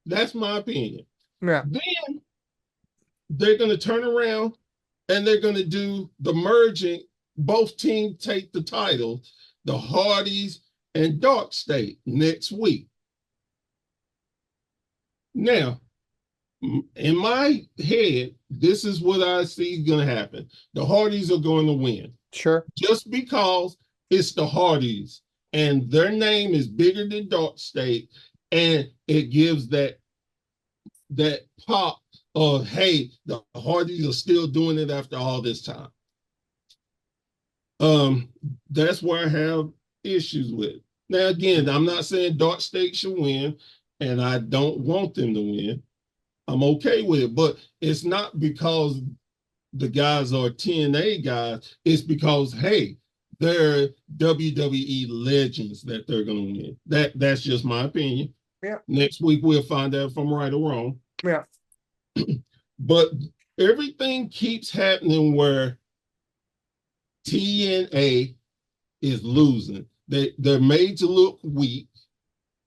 Speaker 2: That's my opinion.
Speaker 1: Yeah,
Speaker 2: Then they're going to turn around and they're going to do the merging. Both teams take the title, the Hardys and Dark State, next week. Now, in my head, this is what I see going to happen. The Hardys are going to win
Speaker 1: sure.
Speaker 2: just because it's the Hardys and their name is bigger than Dark State, and it gives that pop of, hey, the Hardys are still doing it after all this time. Um, that's where I have issues with. Now, again, I'm not saying Dark State should win, and I don't want them to win. I'm okay with it, but it's not because the guys are TNA guys. It's because, hey, they're WWE legends that they're going to win. That's just my opinion.
Speaker 1: Yeah,
Speaker 2: Next week we'll find out if I'm right or wrong.
Speaker 1: yeah.
Speaker 2: But everything keeps happening where TNA is losing. They're made to look weak,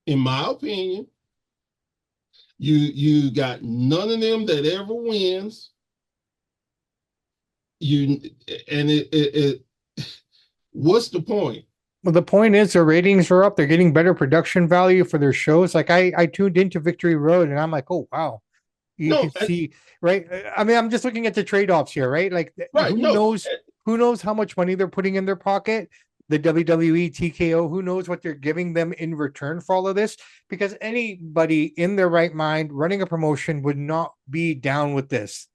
Speaker 2: in my opinion. You got none of them that ever wins. You and it what's the point?
Speaker 1: Well, the point is their ratings are up. They're getting better production value for their shows. Like I tuned into Victory Road and I'm like, oh wow, you
Speaker 2: No,
Speaker 1: can see, right? I mean, I'm just looking at the trade-offs here, right? Like
Speaker 2: right, no,
Speaker 1: who knows how much money they're putting in their pocket? The WWE, TKO, who knows what they're giving them in return for all of this? Because anybody in their right mind running a promotion would not be down with this,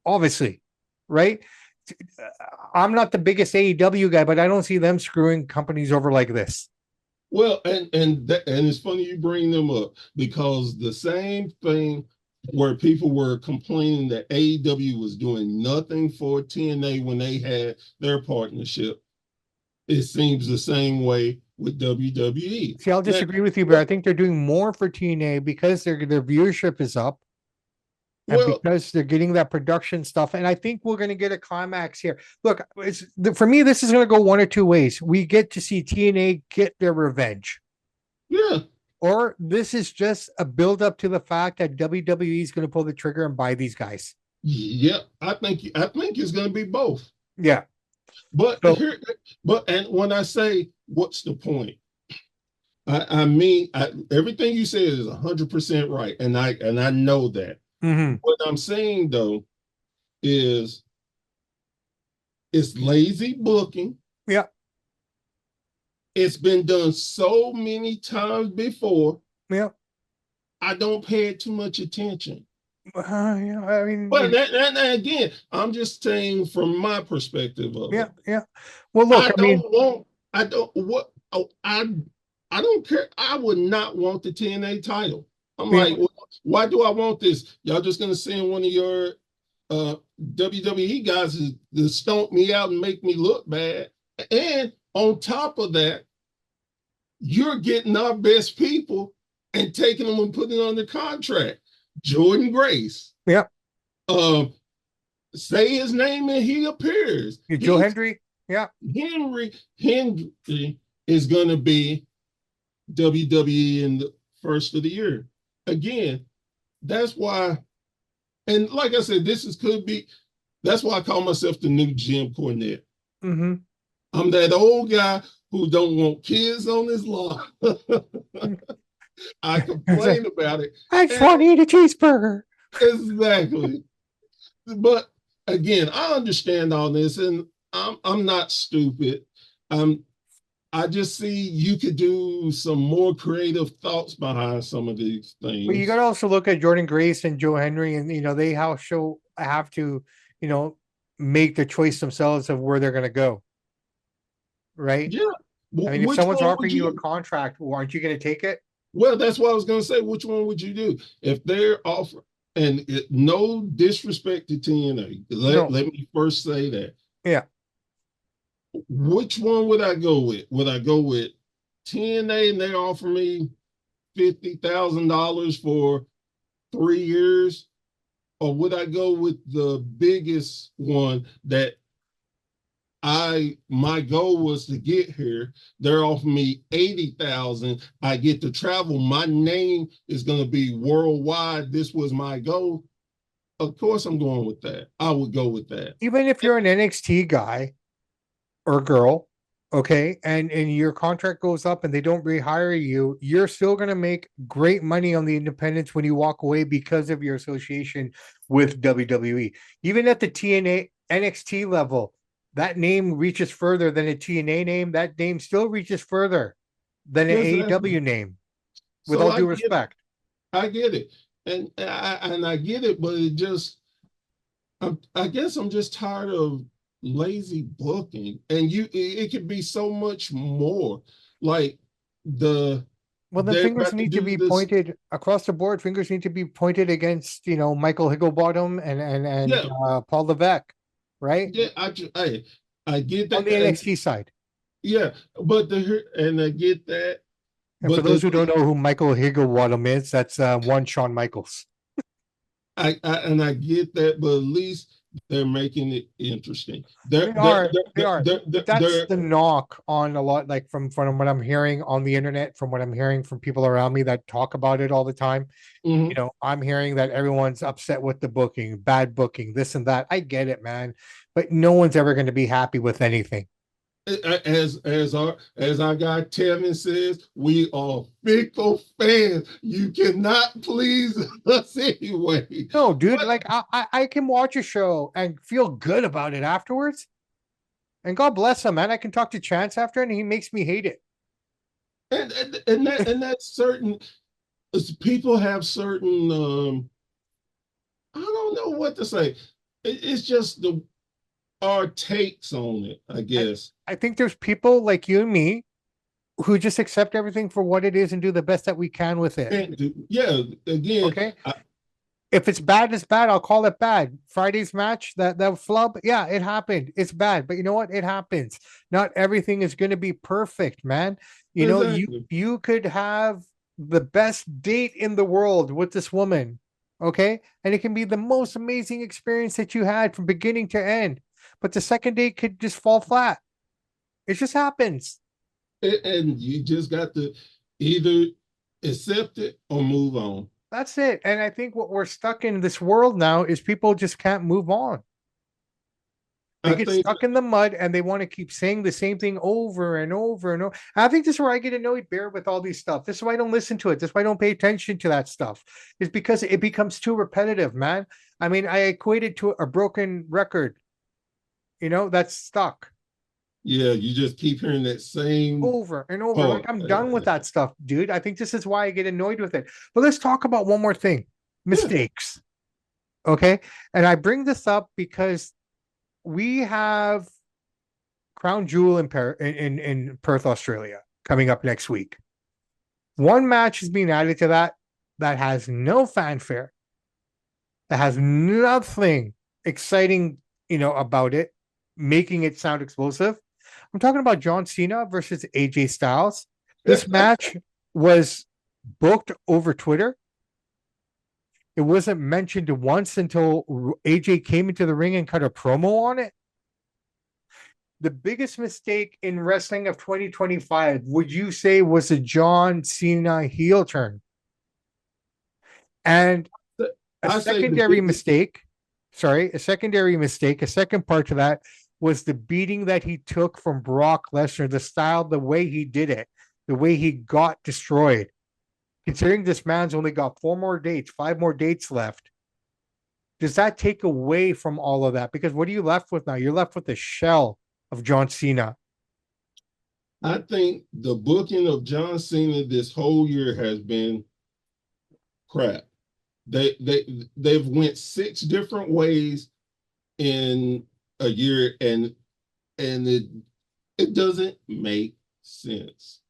Speaker 1: obviously, right? I'm not the biggest AEW guy, but I don't see them screwing companies over like this.
Speaker 2: well, and it's funny you bring them up because the same thing where people were complaining that AEW was doing nothing for TNA when they had their partnership, it seems the same way with WWE.
Speaker 1: See, I'll
Speaker 2: Now,
Speaker 1: disagree with you, but I think they're doing more for TNA because their viewership is up and
Speaker 2: well,
Speaker 1: because they're getting that production stuff. And I think we're going to get a climax here. Look, for me, this is going to go one or two ways. We get to see TNA get their revenge,
Speaker 2: yeah,
Speaker 1: or this is just a build up to the fact that WWE is going to pull the trigger and buy these guys.
Speaker 2: yeah, I think it's going to be both.
Speaker 1: Yeah.
Speaker 2: But
Speaker 1: So,
Speaker 2: here, but and when I say what's the point, I mean everything you said is 100% right, and I know that.
Speaker 1: mhm.
Speaker 2: What I'm saying though is it's lazy booking.
Speaker 1: Yeah.
Speaker 2: It's been done so many times before.
Speaker 1: Yeah.
Speaker 2: I don't pay it too much attention.
Speaker 1: Yeah. I mean,
Speaker 2: But that again, I'm just saying from my perspective of
Speaker 1: yeah.
Speaker 2: it.
Speaker 1: Yeah. Well, look,
Speaker 2: I
Speaker 1: I mean,
Speaker 2: don't want. I don't what. Oh, I don't care. I would not want the TNA title. I'm
Speaker 1: yeah.
Speaker 2: like, why do I want this? Y'all just gonna send one of your uh, WWE guys to stomp me out and make me look bad. And on top of that, you're getting our best people and taking them and putting them under contract. Jordan Grace.
Speaker 1: Yeah.
Speaker 2: Um, say his name and he appears.
Speaker 1: Joe Hendry. Yeah.
Speaker 2: Henry is going to be WWE in the first of the year. Again, that's why, and like I said, this is could be. That's why I call myself the new Jim Cornette.
Speaker 1: Mm-hmm.
Speaker 2: I'm that old guy who don't want kids on his lawn. I
Speaker 1: It's like,
Speaker 2: complain about it.
Speaker 1: I just
Speaker 2: And
Speaker 1: want to eat a cheeseburger.
Speaker 2: exactly. But again, I understand all this, and I'm not stupid. Um, I just see you could do some more creative thoughts behind some of these
Speaker 1: But you got to
Speaker 2: things.
Speaker 1: also look at Jordan Grace and Joe Henry, and they have to, you know, make the choice themselves of where they're going to go, right?
Speaker 2: Yeah.
Speaker 1: I mean, if
Speaker 2: Which
Speaker 1: someone's
Speaker 2: one would
Speaker 1: offering you a
Speaker 2: you?
Speaker 1: contract, well, aren't you going to take it?
Speaker 2: Well, that's what I was going to say. Which one would you do if they're offering? And no disrespect to TNA.
Speaker 1: No,
Speaker 2: Let me first say that.
Speaker 1: yeah.
Speaker 2: Which one would I go with? Would I go with TNA and they offer me $50,000 for 3 years, or would I go with the biggest one that my goal was to get here? They're offering me 80,000. I get to travel. My name is going to be worldwide. This was my goal. Of course, I'm going with that. I would go with that.
Speaker 1: Even if you're an NXT guy or girl, okay, and your contract goes up and they don't rehire you, you're still going to make great money on the independents when you walk away because of your association with WWE. Even at the TNA NXT level, that name reaches further than a TNA name. That name still reaches further than an
Speaker 2: Exactly.
Speaker 1: AEW name, with
Speaker 2: So
Speaker 1: all due respect.
Speaker 2: I get it, and I get it, but it just I guess I'm just tired of lazy booking, and it could be so much more. Like the
Speaker 1: Well, then
Speaker 2: they're
Speaker 1: fingers
Speaker 2: about to
Speaker 1: need to
Speaker 2: do
Speaker 1: be
Speaker 2: this.
Speaker 1: pointed across the board. Fingers need to be pointed against, Michael Higglebottom and
Speaker 2: Yeah,
Speaker 1: Paul Levesque, right?
Speaker 2: yeah. I get
Speaker 1: On
Speaker 2: that,
Speaker 1: the
Speaker 2: and
Speaker 1: NXT side.
Speaker 2: yeah, but I get that,
Speaker 1: And for
Speaker 2: but
Speaker 1: those who don't know who Michael Higglebottom is, that's one Shawn Michaels.
Speaker 2: I get that, but at least they're making it interesting.
Speaker 1: They are. But that's
Speaker 2: They're
Speaker 1: the knock on a lot, like from what I'm hearing on the internet, from what I'm hearing from people around me that talk about it all the time.
Speaker 2: mhm.
Speaker 1: I'm hearing that everyone's upset with the booking, bad booking, this and that. I get it, man. But no one's ever going to be happy with anything.
Speaker 2: As our guy Tevin says, we are fickle fans. You cannot please us anyway.
Speaker 1: No, dude,
Speaker 2: But
Speaker 1: like I can watch a show and feel good about it afterwards. And God bless him, man. I can talk to Chance after, and he makes me hate it.
Speaker 2: and that's certain people have certain I don't know what to say. It's just the our takes on it, I
Speaker 1: I,
Speaker 2: guess.
Speaker 1: I think there's people like you and me who just accept everything for what it is and do the best that we can with it.
Speaker 2: And yeah, again,
Speaker 1: Okay. If it's bad, it's bad. I'll call it bad. Friday's match, that flub, yeah, it happened. It's bad, but you know what? It happens. Not everything is going to be perfect, man.
Speaker 2: exactly.
Speaker 1: You could have the best date in the world with this woman, okay, and it can be the most amazing experience that you had from beginning to end. But the second date could just fall flat. It just happens.
Speaker 2: And you just got to either accept it or move on.
Speaker 1: That's it. And I think what we're stuck in this world now is people just can't move on. They
Speaker 2: I
Speaker 1: get
Speaker 2: think,
Speaker 1: stuck in the mud and they want to keep saying the same thing over and over and over. I think this is where I get annoyed, Bear, with all these stuff. This is why I don't listen to it. This is why I don't pay attention to that stuff. Is because it becomes too repetitive, man. I mean, I equate it to a broken record, that's stuck
Speaker 2: yeah, you just keep hearing that same
Speaker 1: over and over. Like
Speaker 2: part.
Speaker 1: I'm done with that stuff, dude. I think this is why I get annoyed with it. But let's talk about one more thing.
Speaker 2: Yeah,
Speaker 1: Mistakes. Okay. And I bring this up because we have Crown Jewel in Perth, Australia, coming up next week. One match is being added to that has no fanfare, that has nothing exciting, about it, making it sound explosive. I'm talking about John Cena versus AJ Styles. This match was booked over Twitter. It wasn't mentioned once until AJ came into the ring and cut a promo on it. The biggest mistake in wrestling of 2025, would you say, was a John Cena heel turn? And a
Speaker 2: I say the
Speaker 1: secondary
Speaker 2: biggest.
Speaker 1: mistake, sorry, a secondary mistake, a second part to that was the beating that he took from Brock Lesnar, the style, the way he did it, the way he got destroyed. Considering this man's only got 4 more dates, 5 more dates left, does that take away from all of that? Because what are you left with now? You're left with the shell of John Cena.
Speaker 2: I think the booking of John Cena this whole year has been crap. They've went 6 different ways in a year, and it doesn't make sense.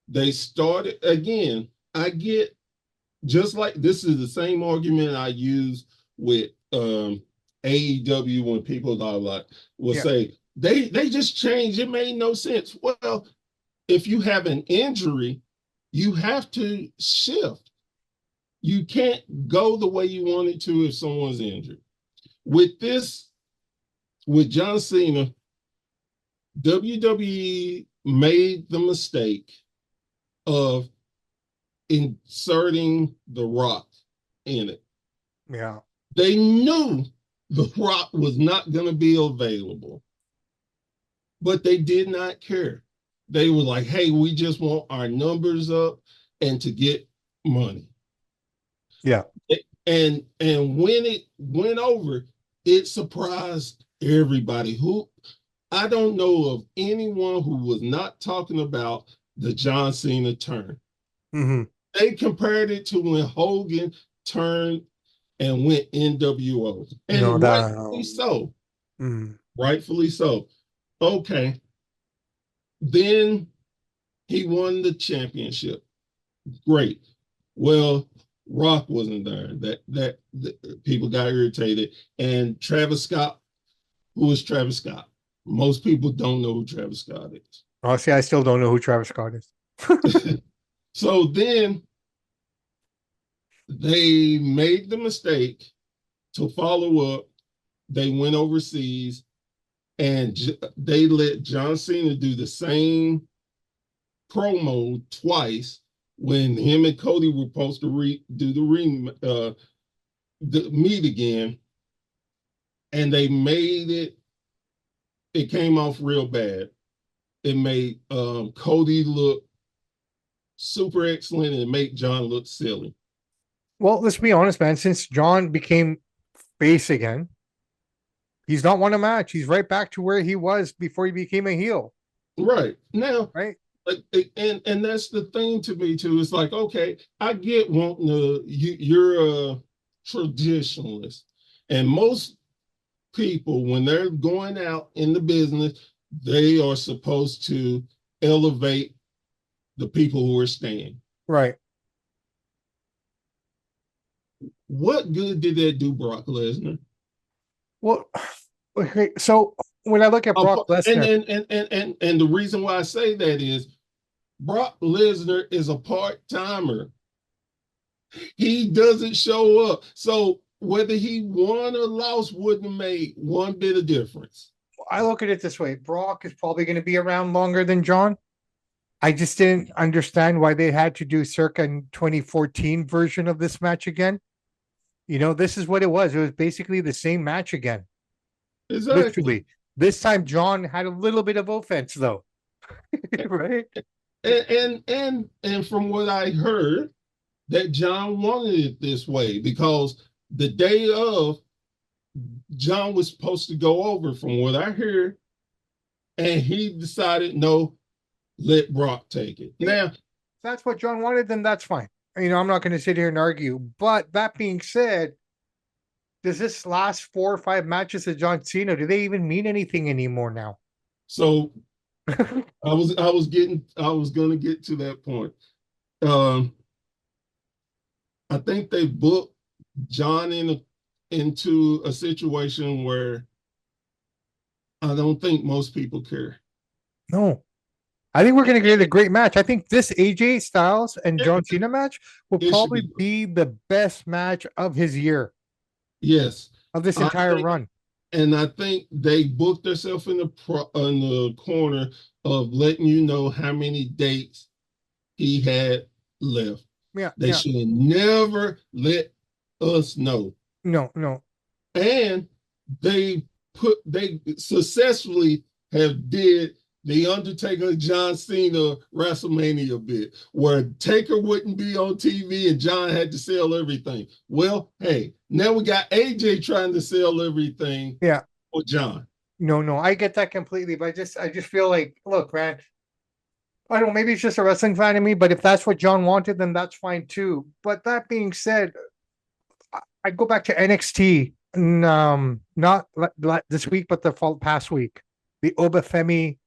Speaker 2: They started again. I get, just like this is the same argument I use with AEW when people are like will
Speaker 1: Yeah.
Speaker 2: say they just changed. It made no sense. Well, if you have an injury, you have to shift. You can't go the way you wanted to if someone's injured. With this, with John Cena, WWE made the mistake of inserting The Rock in it.
Speaker 1: Yeah.
Speaker 2: They knew The Rock was not going to be available, but they did not care. They were like, hey, we just want our numbers up and to get money.
Speaker 1: Yeah.
Speaker 2: And when it went over, it surprised everybody. Who I don't know of anyone who was not talking about the John Cena turn.
Speaker 1: Mm-hmm.
Speaker 2: They compared it to when Hogan turned and went NWO,
Speaker 1: No,
Speaker 2: and
Speaker 1: that.
Speaker 2: rightfully so.
Speaker 1: Mm.
Speaker 2: Rightfully so. Okay, then he won the championship. Great. Well, Rock wasn't there. That people got irritated. And Travis Scott, who is Travis Scott? Most people don't know who Travis Scott is.
Speaker 1: Honestly, I still don't know who Travis Scott is.
Speaker 2: So then they made the mistake to follow up. They went overseas and they let John Cena do the same promo twice when him and Cody were supposed to do the meet again, and they made it. It came off real bad. It made Cody look super excellent, and it made John look silly.
Speaker 1: Well, let's be honest, man. Since John became face again, he's not won a match. He's right back to where he was before he became a heel.
Speaker 2: Right now,
Speaker 1: Right?
Speaker 2: and that's the thing to me too. It's like, okay, I get wanting to. You're a traditionalist, and most people, when they're going out in the business, they are supposed to elevate the people who are staying.
Speaker 1: Right.
Speaker 2: What good did that do Brock Lesnar?
Speaker 1: Well, okay. So when I look at Brock
Speaker 2: And,
Speaker 1: Lesnar,
Speaker 2: and the reason why I say that is Brock Lesnar is a part-timer. He doesn't show up. So whether he won or lost wouldn't have made one bit of difference.
Speaker 1: I look at it this way: Brock is probably going to be around longer than John. I just didn't understand why they had to do circa 2014 version of this match again. This is what it was. It was basically the same match again.
Speaker 2: Exactly.
Speaker 1: Literally. This time John had a little bit of offense though. Right?
Speaker 2: And from what I heard, that John wanted it this way because the day of, John was supposed to go over, from what I hear, and he decided no, let Brock take it. Now,
Speaker 1: if that's what John wanted, then that's fine. I'm not going to sit here and argue. But that being said, does this last 4 or 5 matches of John Cena, do they even mean anything anymore now?
Speaker 2: so I was gonna get to that point. Um, I think they booked John into a situation where I don't think most people care.
Speaker 1: No. I think we're going to get a great match. I think this AJ Styles and John Cena match will
Speaker 2: It should
Speaker 1: probably
Speaker 2: be,
Speaker 1: be the best match of his year,
Speaker 2: yes.
Speaker 1: of this
Speaker 2: I
Speaker 1: entire
Speaker 2: think,
Speaker 1: run.
Speaker 2: and I think they booked themselves in the corner of letting you know how many dates he had left.
Speaker 1: Yeah,
Speaker 2: They
Speaker 1: yeah.
Speaker 2: should have never let us know.
Speaker 1: No, no.
Speaker 2: And they they successfully have did the Undertaker John Cena WrestleMania bit, where Taker wouldn't be on TV and John had to sell everything. Well, hey, now we got AJ trying to sell everything
Speaker 1: Yeah.
Speaker 2: for John.
Speaker 1: No, I get that completely, but I just feel like, look, man, I don't know, maybe it's just a wrestling fan in me, but if that's what John wanted, then that's fine too. But that being said, I go back to NXT, and, not this week, but the past week, the Obafemi,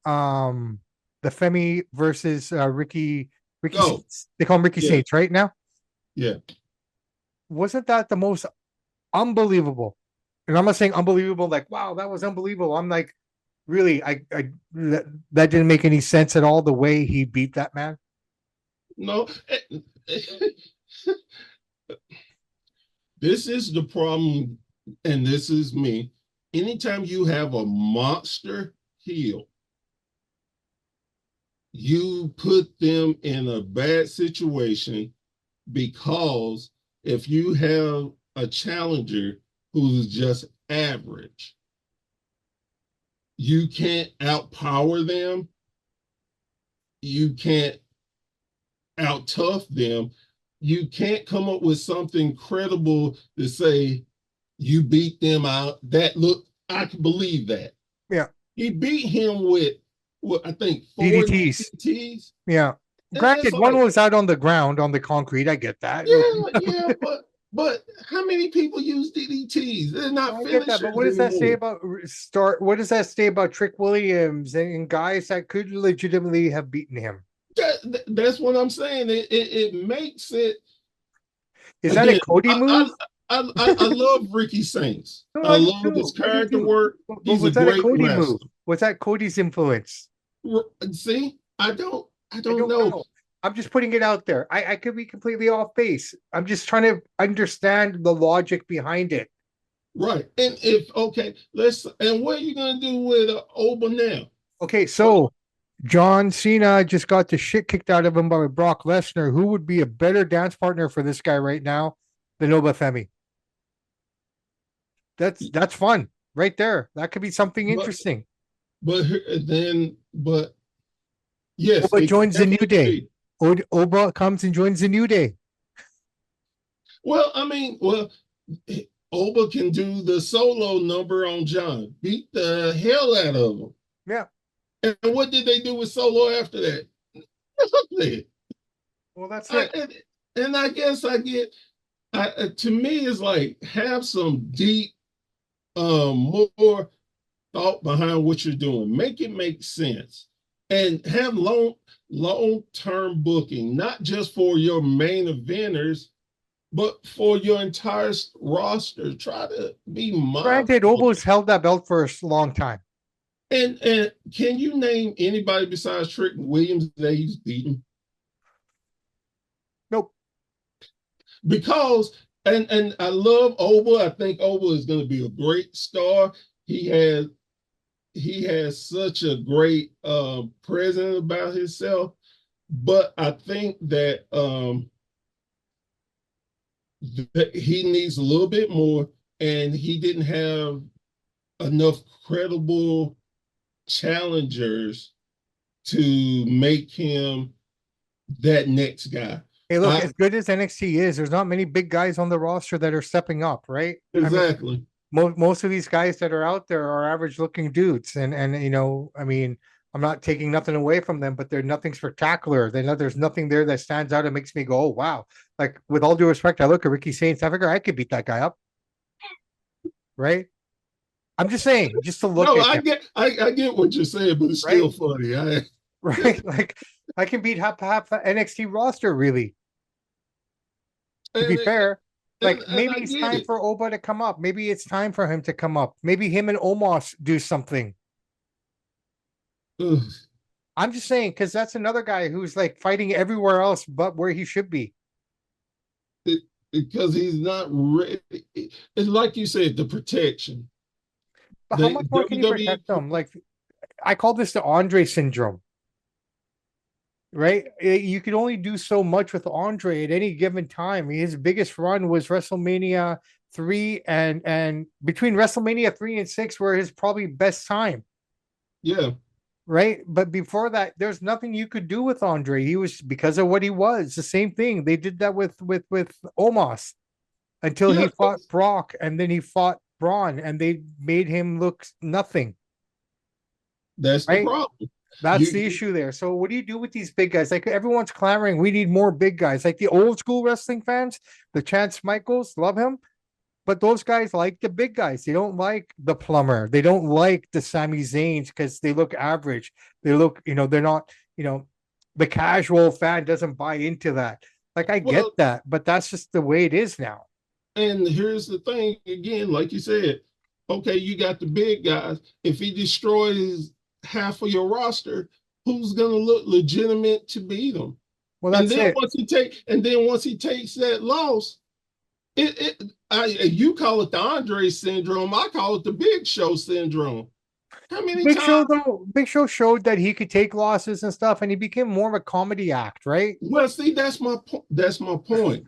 Speaker 1: um, the Femi versus Ricky
Speaker 2: Oh,
Speaker 1: Saints. They call him Ricky
Speaker 2: yeah,
Speaker 1: Saints right now.
Speaker 2: yeah.
Speaker 1: Wasn't that the most unbelievable? And I'm not saying unbelievable, like wow, that was unbelievable. I'm like, really, that didn't make any sense at all. The way he beat that man.
Speaker 2: No, this is the problem, and this is me. Anytime you have a monster heel, you put them in a bad situation, because if you have a challenger who's just average, you can't outpower them, you can't out tough them, you can't come up with something credible to say you beat them out. That look, I can believe that.
Speaker 1: Yeah,
Speaker 2: He beat him with what I think four
Speaker 1: DDTs.
Speaker 2: DDTs.
Speaker 1: Yeah.
Speaker 2: And it's
Speaker 1: Granted, one
Speaker 2: like,
Speaker 1: was out on the ground on the concrete. I get that.
Speaker 2: yeah, but how many people use DDTs? They're not
Speaker 1: I get that, but
Speaker 2: finishers
Speaker 1: what does that say
Speaker 2: anymore.
Speaker 1: about start? What does that say about Trick Williams and guys that could legitimately have beaten him?
Speaker 2: That's what I'm saying. It makes it
Speaker 1: Is that a
Speaker 2: again.
Speaker 1: Cody move?
Speaker 2: I love Ricky Saints.
Speaker 1: No,
Speaker 2: I
Speaker 1: I do
Speaker 2: love his
Speaker 1: too. I do
Speaker 2: character
Speaker 1: too.
Speaker 2: work.
Speaker 1: But
Speaker 2: He's a
Speaker 1: was that a
Speaker 2: great
Speaker 1: Cody move?
Speaker 2: wrestler.
Speaker 1: Was that Cody's influence?
Speaker 2: See, I
Speaker 1: I
Speaker 2: don't
Speaker 1: don't
Speaker 2: know.
Speaker 1: know. I'm just putting it out there. I could be completely off base. I'm just trying to understand the logic behind it.
Speaker 2: Right. And if okay, let's and what are you gonna do with Oba now?
Speaker 1: Okay,
Speaker 2: What
Speaker 1: so John Cena just got the shit kicked out of him by Brock Lesnar. Who would be a better dance partner for this guy right now than Obafemi? That's fun right there. That could be something
Speaker 2: but
Speaker 1: interesting.
Speaker 2: but then but yes,
Speaker 1: Oba
Speaker 2: it could
Speaker 1: joins the New
Speaker 2: definitely
Speaker 1: Day.
Speaker 2: be.
Speaker 1: Oba comes and joins the New Day.
Speaker 2: Well, I mean, well, Oba can do the solo number on John, beat the hell out of him.
Speaker 1: Yeah.
Speaker 2: And what did they do with Solo after that? Nothing.
Speaker 1: Well, that's
Speaker 2: I,
Speaker 1: it.
Speaker 2: and I guess I get, to me, it's like have some deep, more thought behind what you're doing. Make it make sense, and have long term booking, not just for your main eventers, but for your entire roster. Try to be
Speaker 1: Granted,
Speaker 2: mindful.
Speaker 1: Obo's held that belt for a long time.
Speaker 2: And can you name anybody besides Trick Williams that he's beaten?
Speaker 1: Nope.
Speaker 2: Because and I love Oba. I think Oba is going to be a great star. He has he has such a great presence about himself. But I think that that he needs a little bit more, and he didn't have enough credible challengers to make him that next guy.
Speaker 1: Hey, look,
Speaker 2: I
Speaker 1: as good as NXT is, there's not many big guys on the roster that are stepping up, right? I mean,
Speaker 2: exactly.
Speaker 1: most of these guys that are out there are average looking dudes, and I mean, I'm not taking nothing away from them, but they're nothing spectacular. There's nothing there that stands out and makes me go, oh wow. Like with all due respect, I look at Ricky Saints, I figure I could beat that guy up, right? I'm just saying, just to look
Speaker 2: No,
Speaker 1: at him,
Speaker 2: I get what you're saying, but it's
Speaker 1: right?
Speaker 2: still funny. I
Speaker 1: Right? Like I can beat half the NXT roster, really. To be
Speaker 2: and
Speaker 1: fair, like
Speaker 2: and I
Speaker 1: maybe it's
Speaker 2: get
Speaker 1: time
Speaker 2: it.
Speaker 1: for Oba to come up. Maybe it's time for him to come up. Maybe him and Omos do something.
Speaker 2: Ugh,
Speaker 1: I'm just saying, because that's another guy who's like fighting everywhere else but where he should be.
Speaker 2: it, because he's not ready. It's like you said, the protection.
Speaker 1: But how
Speaker 2: The
Speaker 1: much more can you
Speaker 2: WWE.
Speaker 1: protect them? Like I call this the Andre syndrome, right? You can only do so much with Andre at any given time. His biggest run was WrestleMania 3 and between WrestleMania 3 and 6 were his probably best time,
Speaker 2: Yeah,
Speaker 1: right? But before that, there's nothing you could do with Andre. He was because of what he was. The same thing. They did that with Omos until
Speaker 2: yeah.
Speaker 1: he fought Brock and then he fought Braun and they made him look nothing,
Speaker 2: That's the
Speaker 1: right?
Speaker 2: problem.
Speaker 1: That's the
Speaker 2: You
Speaker 1: issue there. So what do you do with these big guys? Like everyone's clamoring, we need more big guys. Like the old school wrestling fans, the Chance Michaels, love him. But those guys like the big guys. They don't like the plumber. They don't like the Sami Zayns because they look average. They look, they're not, the casual fan doesn't buy into that. Like I get
Speaker 2: well,
Speaker 1: that, but that's just the way it is now.
Speaker 2: and here's the thing again, like you said, okay, you got the big guys. If he destroys half of your roster, who's gonna look legitimate to beat him?
Speaker 1: Well,
Speaker 2: And
Speaker 1: that's
Speaker 2: then
Speaker 1: it.
Speaker 2: once he takes that loss, you call it the Andre syndrome. I call it the Big Show syndrome. How many
Speaker 1: Big Show
Speaker 2: times?
Speaker 1: though, Big Show showed that he could take losses and stuff, and he became more of a comedy act, right?
Speaker 2: Well, see, that's my point. That's my point.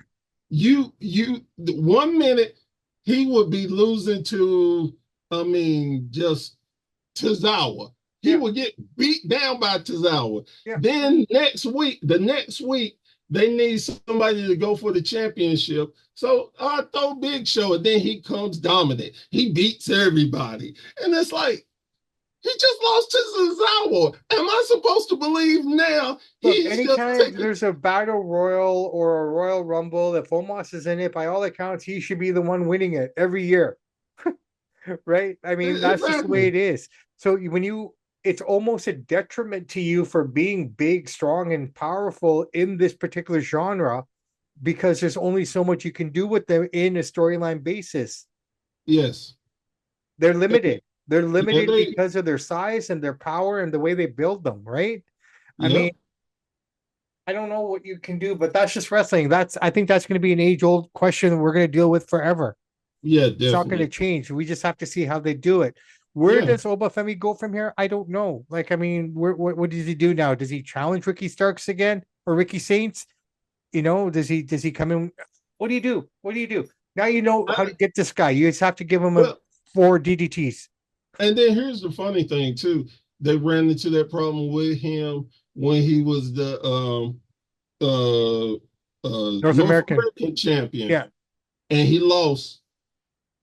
Speaker 2: One minute he would be losing to, I mean, just Tozawa. He
Speaker 1: Yeah,
Speaker 2: would get beat down by Tozawa.
Speaker 1: yeah.
Speaker 2: Then the next week, they need somebody to go for the championship. So I throw Big Show, and then he comes dominant. He beats everybody. And it's like, he just lost to Tozawa. Am I supposed to believe now
Speaker 1: Look,
Speaker 2: he's just
Speaker 1: anytime
Speaker 2: taking.
Speaker 1: there's a battle royal or a royal rumble, if Omos is in it, by all accounts, he should be the one winning it every year, right? I mean, that's just the way
Speaker 2: Exactly.
Speaker 1: it is. So it's almost a detriment to you for being big, strong, and powerful in this particular genre because there's only so much you can do with them in a storyline basis.
Speaker 2: Yes.
Speaker 1: They're limited. They're
Speaker 2: Yeah,
Speaker 1: limited because of their size and their power and the way they build them, right? I mean,
Speaker 2: yep.
Speaker 1: I don't know what you can do, but that's just wrestling. I think that's going to be an age old question we're going to deal with forever.
Speaker 2: Yeah,
Speaker 1: It's not going to
Speaker 2: definitely.
Speaker 1: change. We just have to see how they do it. Where
Speaker 2: Yeah.
Speaker 1: does Obafemi go from here? I don't know. Like, I mean, what does he do now? Does he challenge Ricky Starks again or Ricky Saints? Does he come in? What do you do? What do you do? Now you know how to
Speaker 2: I,
Speaker 1: get this guy. You just have to give him a
Speaker 2: well,
Speaker 1: 4 DDTs.
Speaker 2: and then here's the funny thing too. They ran into that problem with him when he was the uh
Speaker 1: North
Speaker 2: North
Speaker 1: American.
Speaker 2: American champion,
Speaker 1: Yeah.
Speaker 2: and he lost.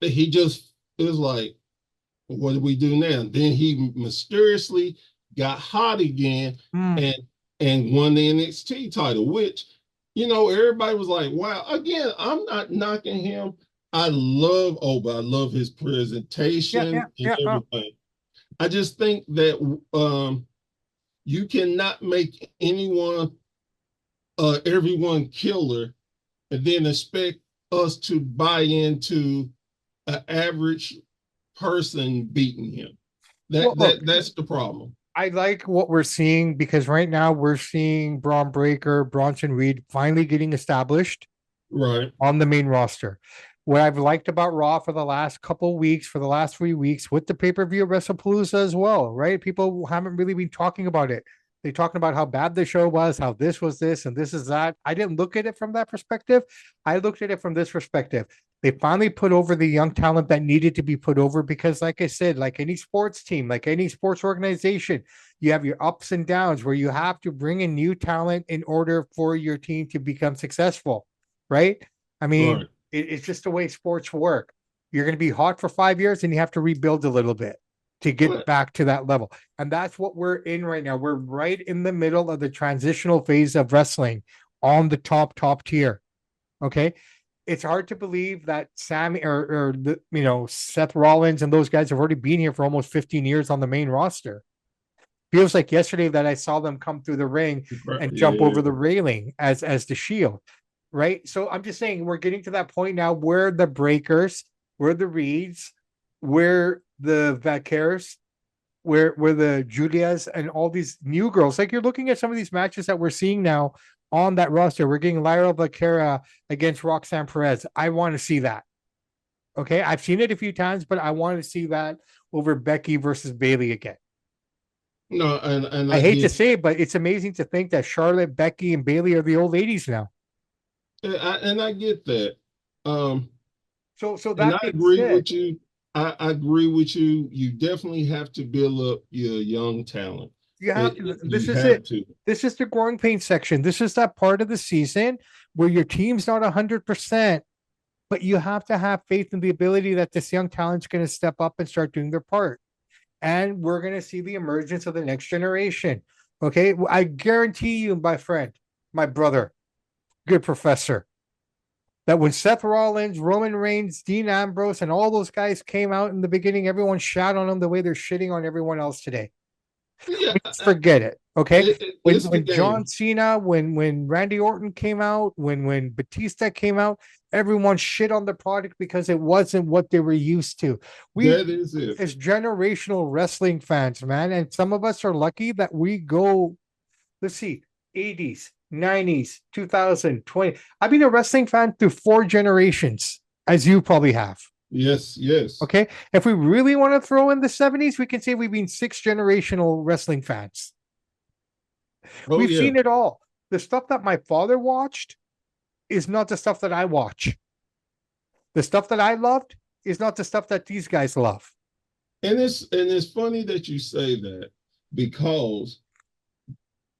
Speaker 2: He just it was like, what do we do now? Then he mysteriously got hot again
Speaker 1: Mm.
Speaker 2: and won the NXT title, which everybody was like, wow. Again, I'm not knocking him. I love Oba. I love his
Speaker 1: Yeah. Yeah.
Speaker 2: presentation and
Speaker 1: Yeah.
Speaker 2: everything. I just think that you cannot make everyone killer and then expect us to buy into an average person beating him.
Speaker 1: Well, look,
Speaker 2: That's the problem.
Speaker 1: I like what we're seeing because right now we're seeing Braun Breaker, Bronson Reed finally getting established
Speaker 2: Right.
Speaker 1: on the main roster. What I've liked about Raw for the last couple weeks, for the last 3 weeks, with the pay-per-view WrestlePalooza as well, right? People haven't really been talking about it. They're talking about how bad the show was, how this was this, and this is that. I didn't look at it from that perspective. I looked at it from this perspective. They finally put over the young talent that needed to be put over because, like I said, like any sports team, like any sports organization, you have your ups and downs where you have to bring in new talent in order for your team to become successful, right? I mean,
Speaker 2: Right.
Speaker 1: it's just the way sports work. You're going to be hot for 5 years and you have to rebuild a little bit to get
Speaker 2: Well,
Speaker 1: back to that level. And that's what we're in right now. We're right in the middle of the transitional phase of wrestling on the top tier. Okay. It's hard to believe that Sammy or Seth Rollins and those guys have already been here for almost 15 years on the main roster. Feels like yesterday that I saw them come through the ring and jump
Speaker 2: yeah.
Speaker 1: over the railing as the Shield, right? So I'm just saying we're getting to that point now where the Breakers, where the Reeds, where the Vaqueros, where the Julias and all these new girls. Like you're looking at some of these matches that we're seeing now on that roster. We're getting Lyra Vaquera against Roxanne Perez. I want to see that. Okay, I've seen it a few times, but I want to see that over Becky versus Bailey again.
Speaker 2: No, and
Speaker 1: I
Speaker 2: I
Speaker 1: hate to
Speaker 2: get
Speaker 1: say it, but it's amazing to think that Charlotte, Becky, and Bailey are the old ladies now.
Speaker 2: I get that. Um,
Speaker 1: So
Speaker 2: And
Speaker 1: that
Speaker 2: I
Speaker 1: being
Speaker 2: agree
Speaker 1: said,
Speaker 2: with you. I agree with you. You definitely have to build up your young talent.
Speaker 1: you have to. This
Speaker 2: You
Speaker 1: is
Speaker 2: have
Speaker 1: it.
Speaker 2: to.
Speaker 1: This is the growing pain section. This is that part of the season where your team's not 100%, but you have to have faith in the ability that this young talent's going to step up and start doing their part. And we're going to see the emergence of the next generation. Okay. I guarantee you, my friend, my brother, good professor, that when Seth Rollins, Roman Reigns, Dean Ambrose, and all those guys came out in the beginning, everyone shat on them the way they're shitting on everyone else today.
Speaker 2: Yeah,
Speaker 1: Let's forget it. Okay. When
Speaker 2: it's the
Speaker 1: when John
Speaker 2: game.
Speaker 1: Cena, when Randy Orton came out, when Batista came out, everyone shit on the product because it wasn't what they were used to. We
Speaker 2: That is it.
Speaker 1: as generational wrestling fans, man, and some of us are lucky that we go, let's see, 80s, 90s, 2020. I've been a wrestling fan through 4 generations, as you probably have.
Speaker 2: Yes, yes.
Speaker 1: Okay. If we really want to throw in the 70s, we can say we've been 6 generational wrestling fans.
Speaker 2: Oh
Speaker 1: We've
Speaker 2: yeah.
Speaker 1: seen it all. The stuff that my father watched is not the stuff that I watch. The stuff that I loved is not the stuff that these guys love.
Speaker 2: And it's funny that you say that because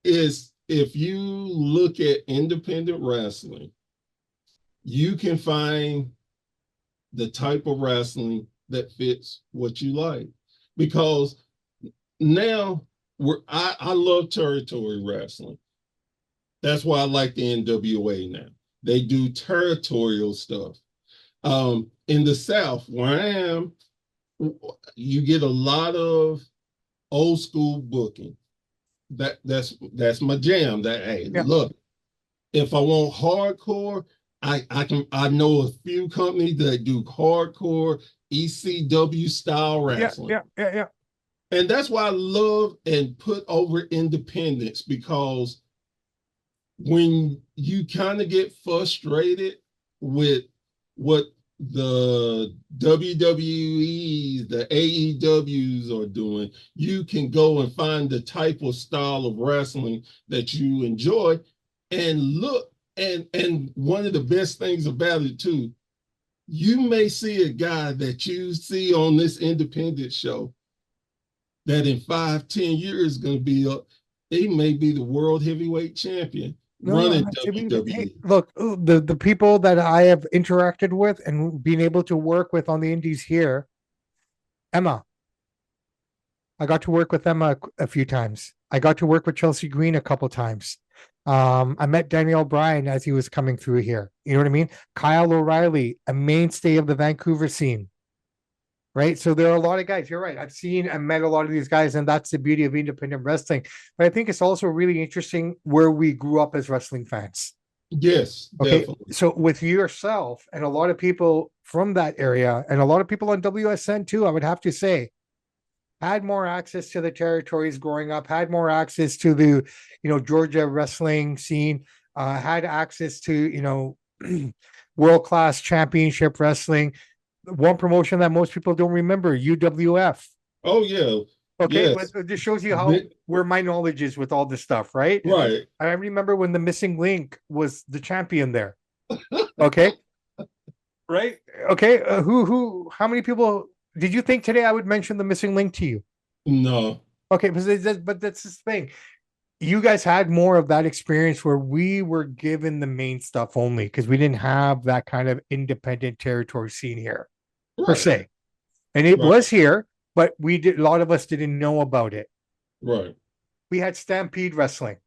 Speaker 2: is if you look at independent wrestling, you can find the type of wrestling that fits what you like. Because now I love territory wrestling. That's why I like the NWA now. They do territorial stuff. In the South, where I am, you get a lot of old school booking. That's my jam. That hey,
Speaker 1: Yeah.
Speaker 2: look, if I want hardcore, I know a few companies that do hardcore ECW style
Speaker 1: Yeah.
Speaker 2: wrestling.
Speaker 1: Yeah. Yeah. Yeah.
Speaker 2: And that's why I love and put over independence because when you kind of get frustrated with what the WWEs, the AEWs are doing, you can go and find the type of style of wrestling that you enjoy and look. And one of the best things about it too, you may see a guy that you see on this independent show that in 5, 10 years is going to be up. He may be the world heavyweight champion
Speaker 1: No,
Speaker 2: running
Speaker 1: I mean, hey,
Speaker 2: WWE.
Speaker 1: look, the people that I have interacted with and been able to work with on the indies here, Emma, I got to work with Emma a few times. I got to work with Chelsea Green a couple times. I met Daniel Bryan as he was coming through here. You know what I mean? Kyle O'Reilly, a mainstay of the Vancouver scene, right? So there are a lot of guys. You're right. I've seen and met a lot of these guys, and that's the beauty of independent wrestling. But I think it's also really interesting where we grew up as wrestling fans.
Speaker 2: Yes,
Speaker 1: Okay.
Speaker 2: definitely.
Speaker 1: So with yourself and a lot of people from that area and a lot of people on WSN too, I would have to say, had more access to the territories growing up, had more access to the, Georgia wrestling scene, had access to, world class championship wrestling. One promotion that most people don't remember, UWF.
Speaker 2: Oh yeah,
Speaker 1: Okay, but
Speaker 2: yes.
Speaker 1: it just shows you how where my knowledge is with all this stuff, right?
Speaker 2: Right.
Speaker 1: I remember when the missing link was the champion there. Okay, right? Okay, how many people did you think today I would mention the missing link to you?
Speaker 2: No.
Speaker 1: Okay, but that's the thing. You guys had more of that experience where we were given the main stuff only because we didn't have that kind of independent territory scene here per
Speaker 2: Right.
Speaker 1: se. And it
Speaker 2: Right.
Speaker 1: was here, but we did a lot of us didn't know about it.
Speaker 2: Right.
Speaker 1: We had Stampede Wrestling,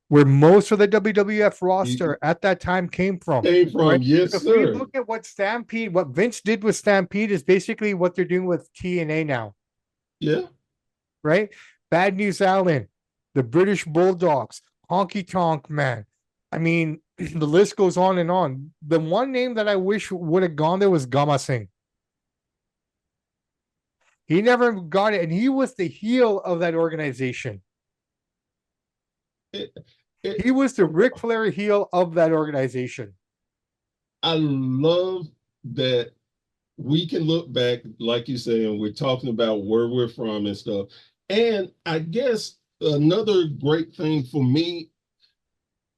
Speaker 1: where most of the WWF
Speaker 2: You
Speaker 1: roster at that time came from.
Speaker 2: came
Speaker 1: Right.
Speaker 2: from, yes,
Speaker 1: If we
Speaker 2: sir.
Speaker 1: look at what Vince did with Stampede is basically what they're doing with TNA now,
Speaker 2: Yeah.
Speaker 1: right? Bad News Allen, the British Bulldogs, Honky Tonk Man. I mean, the list goes on and on. The one name that I wish would have gone there was Gama Singh. He never got it, and he was the heel of that organization.
Speaker 2: It, it,
Speaker 1: He was the Ric Flair heel of that organization.
Speaker 2: I love that we can look back, like you say, and we're talking about where we're from and stuff. And I guess another great thing for me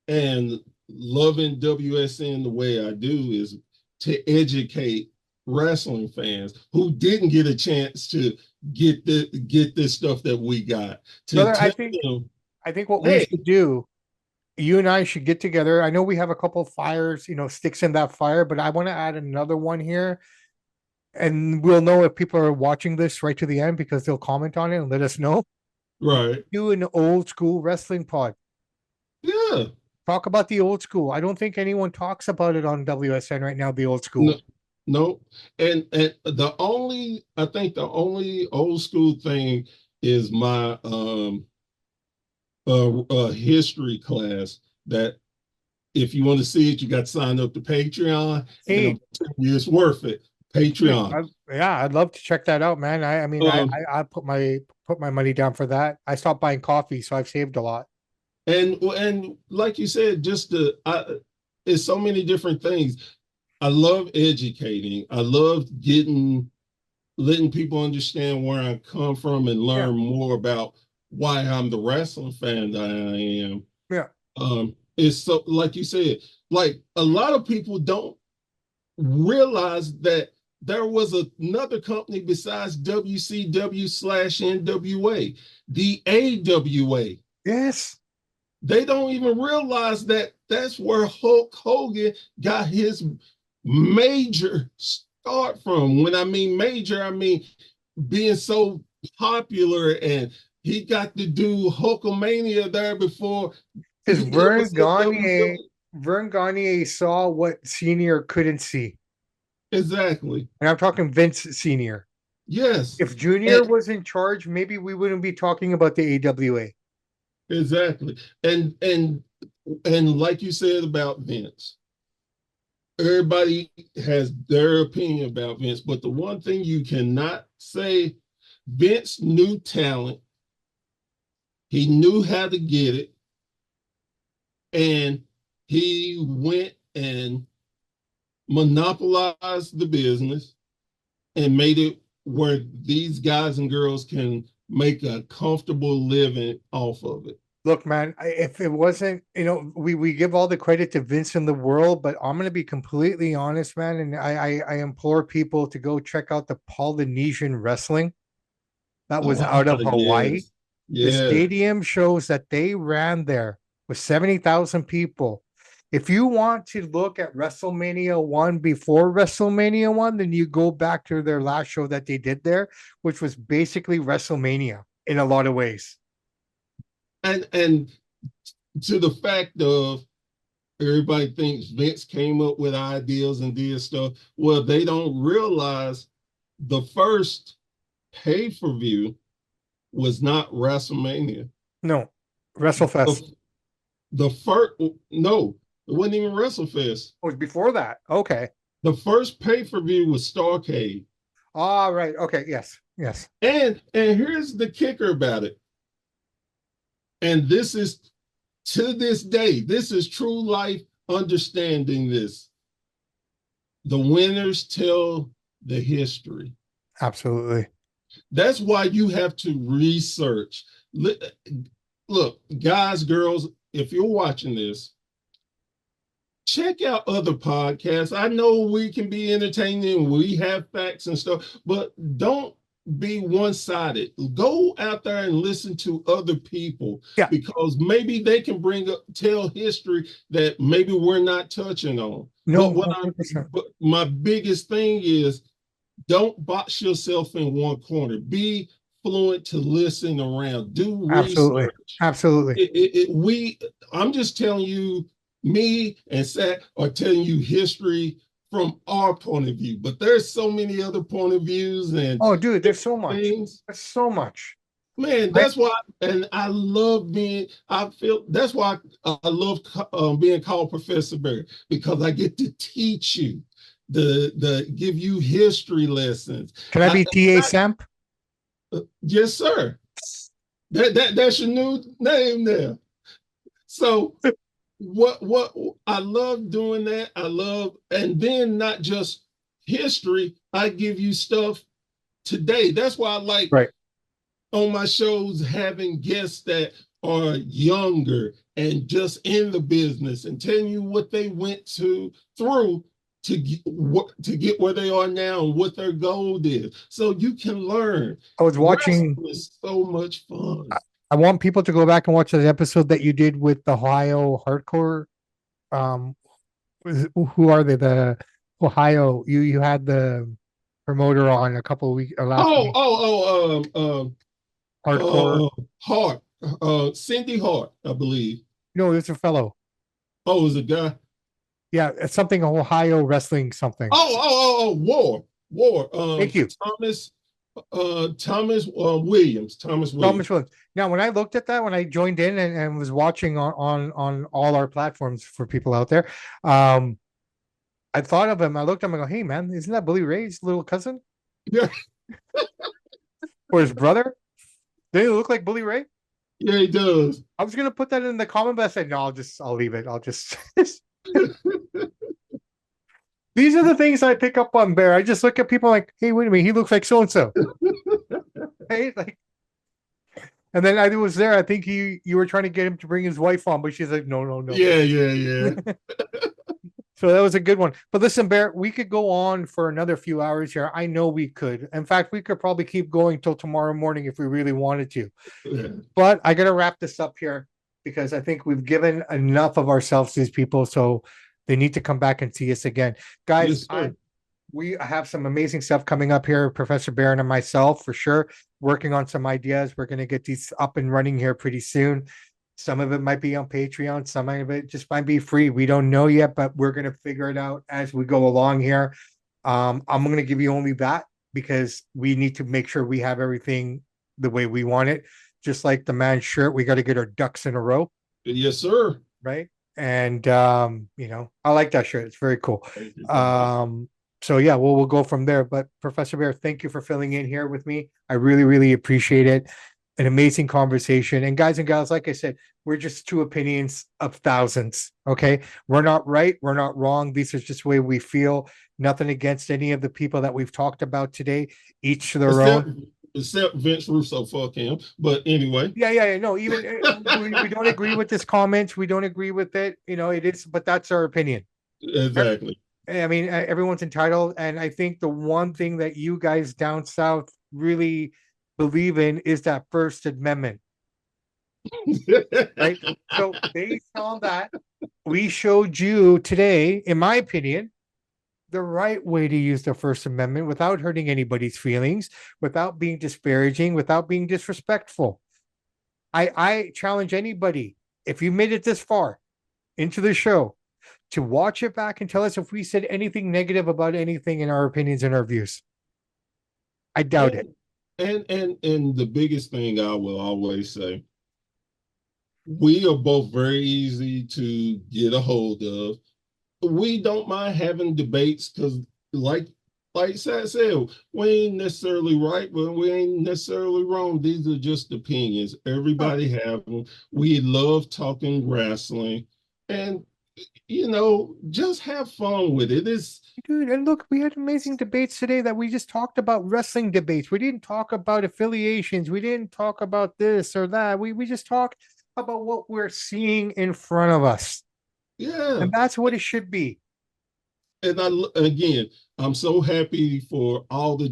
Speaker 2: and loving WSN the way I do is to educate wrestling fans who didn't get a chance to get this stuff that we got, to
Speaker 1: Brother,
Speaker 2: tell them,
Speaker 1: I think what we
Speaker 2: hey,
Speaker 1: should do, you and I should get together. I know we have a couple fires, sticks in that fire, but I want to add another one here. And we'll know if people are watching this right to the end because they'll comment on it and let us know.
Speaker 2: right,
Speaker 1: Do an old school wrestling pod.
Speaker 2: yeah,
Speaker 1: Talk about the old school. I don't think anyone talks about it on WSN right now, the old
Speaker 2: no,
Speaker 1: school.
Speaker 2: no, and I think the only old school thing is my history class that if you want to see it, you got to sign up to Patreon, and I'm
Speaker 1: Hey,
Speaker 2: telling you, it's worth it.
Speaker 1: dude,
Speaker 2: Patreon.
Speaker 1: yeah, I'd love to check that out, man. I mean,
Speaker 2: Um,
Speaker 1: I put my money down for that. I stopped buying coffee, so I've saved a lot.
Speaker 2: and like you said, it's so many different things. I love educating. I love letting people understand where I come from and
Speaker 1: Yeah,
Speaker 2: learn more about why I'm the wrestling fan that I am.
Speaker 1: yeah.
Speaker 2: It's so, like you said, like a lot of people don't realize that there was another company besides WCW/NWA, the AWA.
Speaker 1: Yes.
Speaker 2: They don't even realize that that's where Hulk Hogan got his major start from. When I mean major, I mean being so popular, and he got to do Hulkamania there before
Speaker 1: Because
Speaker 2: it was in WWE.
Speaker 1: Vern Gagne saw what Senior couldn't see.
Speaker 2: Exactly.
Speaker 1: And I'm talking Vince Senior.
Speaker 2: Yes.
Speaker 1: If Junior
Speaker 2: And
Speaker 1: was in charge, maybe we wouldn't be talking about the AWA.
Speaker 2: exactly. And like you said about Vince, everybody has their opinion about Vince, but the one thing you cannot say, Vince knew talent. He knew how to get it, and he went and monopolized the business and made it where these guys and girls can make a comfortable living off of it.
Speaker 1: Look, man, if it wasn't, we give all the credit to Vince in the world, but I'm gonna be completely honest, man, and I implore people to go check out the Polynesian wrestling that was
Speaker 2: Oh,
Speaker 1: out of Hawaii.
Speaker 2: yes.
Speaker 1: The
Speaker 2: Yes.
Speaker 1: stadium shows that they ran there with 70,000 people. If you want to look at WrestleMania 1 before WrestleMania 1, then you go back to their last show that they did there, which was basically WrestleMania in a lot of ways.
Speaker 2: And to the fact of everybody thinks Vince came up with ideas and did stuff. Well, they don't realize the first pay-per-view was not WrestleMania.
Speaker 1: No, WrestleFest.
Speaker 2: The, the first, no, it wasn't even WrestleFest.
Speaker 1: Oh, it was before that. Okay.
Speaker 2: The first pay-per-view was Starcade.
Speaker 1: All right. Okay. Yes. Yes.
Speaker 2: And here's the kicker about it. And this is to this day, this is true life understanding this. The winners tell the history.
Speaker 1: Absolutely.
Speaker 2: That's why you have to research. Look, guys, girls, if you're watching this, check out other podcasts. I know we can be entertaining, we have facts and stuff, but don't be one-sided. Go out there and listen to other people,
Speaker 1: Yeah.
Speaker 2: because maybe they can tell history that maybe we're not touching on.
Speaker 1: No,
Speaker 2: But
Speaker 1: 100%.
Speaker 2: my biggest thing is, don't box yourself in one corner. Be fluent to listen around. Do
Speaker 1: Absolutely.
Speaker 2: research.
Speaker 1: Absolutely.
Speaker 2: I'm just telling you, me and Sat are telling you history from our point of view, but there's so many other point of views and
Speaker 1: Oh, dude, there's so much.
Speaker 2: things.
Speaker 1: There's so much.
Speaker 2: Man,
Speaker 1: I
Speaker 2: that's why, and I love I feel that's why I love being called Professor Barry, because I get to teach you, give you history lessons.
Speaker 1: Can I be TA Samp?
Speaker 2: Yes, sir. That's your new name there. So what I love doing that. I love, and then not just history, I give you stuff today. That's why I like
Speaker 1: Right.
Speaker 2: on my shows having guests that are younger and just in the business and telling you what they went through to get where they are now and what their goal is. So you can learn.
Speaker 1: I was watching.
Speaker 2: Wrestling is so much fun.
Speaker 1: I want people to go back and watch the episode that you did with the Ohio hardcore. Um, who are they? The Ohio. You had the promoter on a couple of weeks last
Speaker 2: Oh,
Speaker 1: week.
Speaker 2: oh, oh,
Speaker 1: Hardcore.
Speaker 2: Hart, Cindy Hart, I believe.
Speaker 1: No, it's a fellow.
Speaker 2: Oh, it was a guy.
Speaker 1: Yeah, it's something Ohio wrestling something.
Speaker 2: War.
Speaker 1: Thank you,
Speaker 2: Thomas Williams. Thomas Williams.
Speaker 1: Thomas Williams. Now, when I looked at that, when I joined in and was watching on all our platforms for people out there, um, I thought of him. I looked at him and go, "Hey, man, isn't that Bully Ray's little cousin
Speaker 2: Yeah,
Speaker 1: or his brother? Did he look like Bully Ray?"
Speaker 2: yeah, he does.
Speaker 1: I was gonna put that in the comment, but I said, "No, I'll leave it. I'll just." These are the things I pick up on Bear. I just look at people like, "Hey, wait a minute, he looks like so and so." Hey, like, and then I was there. I think you were trying to get him to bring his wife on, but she's like, "No, no, no."
Speaker 2: Yeah.
Speaker 1: So that was a good one. But listen, Bear, we could go on for another few hours here. I know we could. In fact, we could probably keep going till tomorrow morning if we really wanted to.
Speaker 2: Yeah.
Speaker 1: But I got to wrap this up here because I think we've given enough of ourselves to these people. So they need to come back and see us again. Guys,
Speaker 2: Yes, sir.
Speaker 1: we have some amazing stuff coming up here, Professor Barron and myself, for sure, working on some ideas. We're going to get these up and running here pretty soon. Some of it might be on Patreon, some of it just might be free. We don't know yet, but we're going to figure it out as we go along here. I'm going to give you only that because we need to make sure we have everything the way we want it. Just like the man's shirt, we got to get our ducks in a row,
Speaker 2: Yes, sir.
Speaker 1: right? And I like that shirt. It's very cool.
Speaker 2: Thank you.
Speaker 1: So yeah, we'll go from there. But Professor Bear, thank you for filling in here with me. I really, really appreciate it. An amazing conversation. And guys and gals, like I said, we're just two opinions of thousands. Okay. We're not right. We're not wrong. These are just the way we feel. Nothing against any of the people that we've talked about today, each to their
Speaker 2: Except,
Speaker 1: own.
Speaker 2: except Vince Russo, fuck him. But anyway,
Speaker 1: Yeah. No, even we don't agree with this comment. We don't agree with it. It is, but that's our opinion.
Speaker 2: exactly.
Speaker 1: I mean, everyone's entitled. And I think the one thing that you guys down south really believe in is that First Amendment, right? So based on that, we showed you today, in my opinion, the right way to use the First Amendment without hurting anybody's feelings, without being disparaging, without being disrespectful. I challenge anybody, if you made it this far into the show, to watch it back and tell us if we said anything negative about anything in our opinions and our views. I doubt it.
Speaker 2: And the biggest thing I will always say, we are both very easy to get a hold of. We don't mind having debates because, like I said, we ain't necessarily right, but we ain't necessarily wrong. These are just opinions. Everybody have them. We love talking wrestling, and just have fun with it. It's
Speaker 1: Dude, and look, we had amazing debates today that we just talked about wrestling debates. We didn't talk about affiliations. We didn't talk about this or that. We just talked about what we're seeing in front of us.
Speaker 2: yeah.
Speaker 1: And that's what it should be.
Speaker 2: And again, I'm so happy for um, all the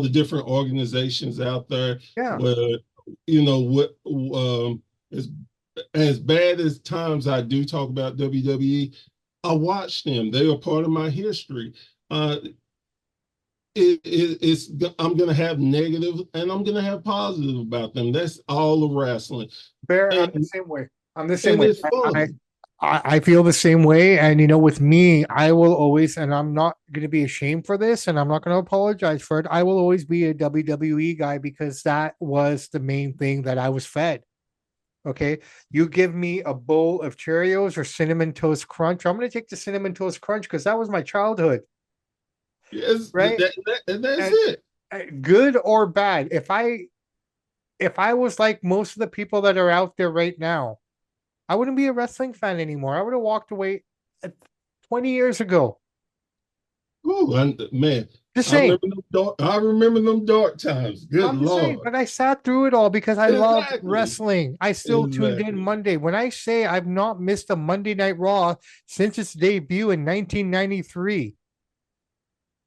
Speaker 2: different organizations out there.
Speaker 1: Yeah.
Speaker 2: Where what as bad as times I do talk about WWE, I watch them. They are part of my history. Uh, it's I'm gonna have negative and I'm gonna have positive about them. That's all of wrestling,
Speaker 1: Bear, I'm the
Speaker 2: and
Speaker 1: same way. I'm the same
Speaker 2: and
Speaker 1: way.
Speaker 2: it's fun.
Speaker 1: I feel the same way. And with me, I will always, and I'm not going to be ashamed for this, and I'm not going to apologize for it. I will always be a WWE guy because that was the main thing that I was fed. Okay. You give me a bowl of Cheerios or cinnamon toast crunch. I'm going to take the cinnamon toast crunch because that was my childhood.
Speaker 2: Yes,
Speaker 1: Right.
Speaker 2: and that's
Speaker 1: And
Speaker 2: it.
Speaker 1: good or bad. If I was like most of the people that are out there right now, I wouldn't be a wrestling fan anymore. I would have walked away 20 years ago.
Speaker 2: Ooh, and man,
Speaker 1: Just saying.
Speaker 2: I remember them dark times. Good
Speaker 1: I'm just saying,
Speaker 2: Lord.
Speaker 1: but I sat through it all because I loved
Speaker 2: Exactly.
Speaker 1: wrestling. I still tuned in
Speaker 2: Exactly.
Speaker 1: Monday. When I say I've not missed a Monday Night Raw since its debut in 1993,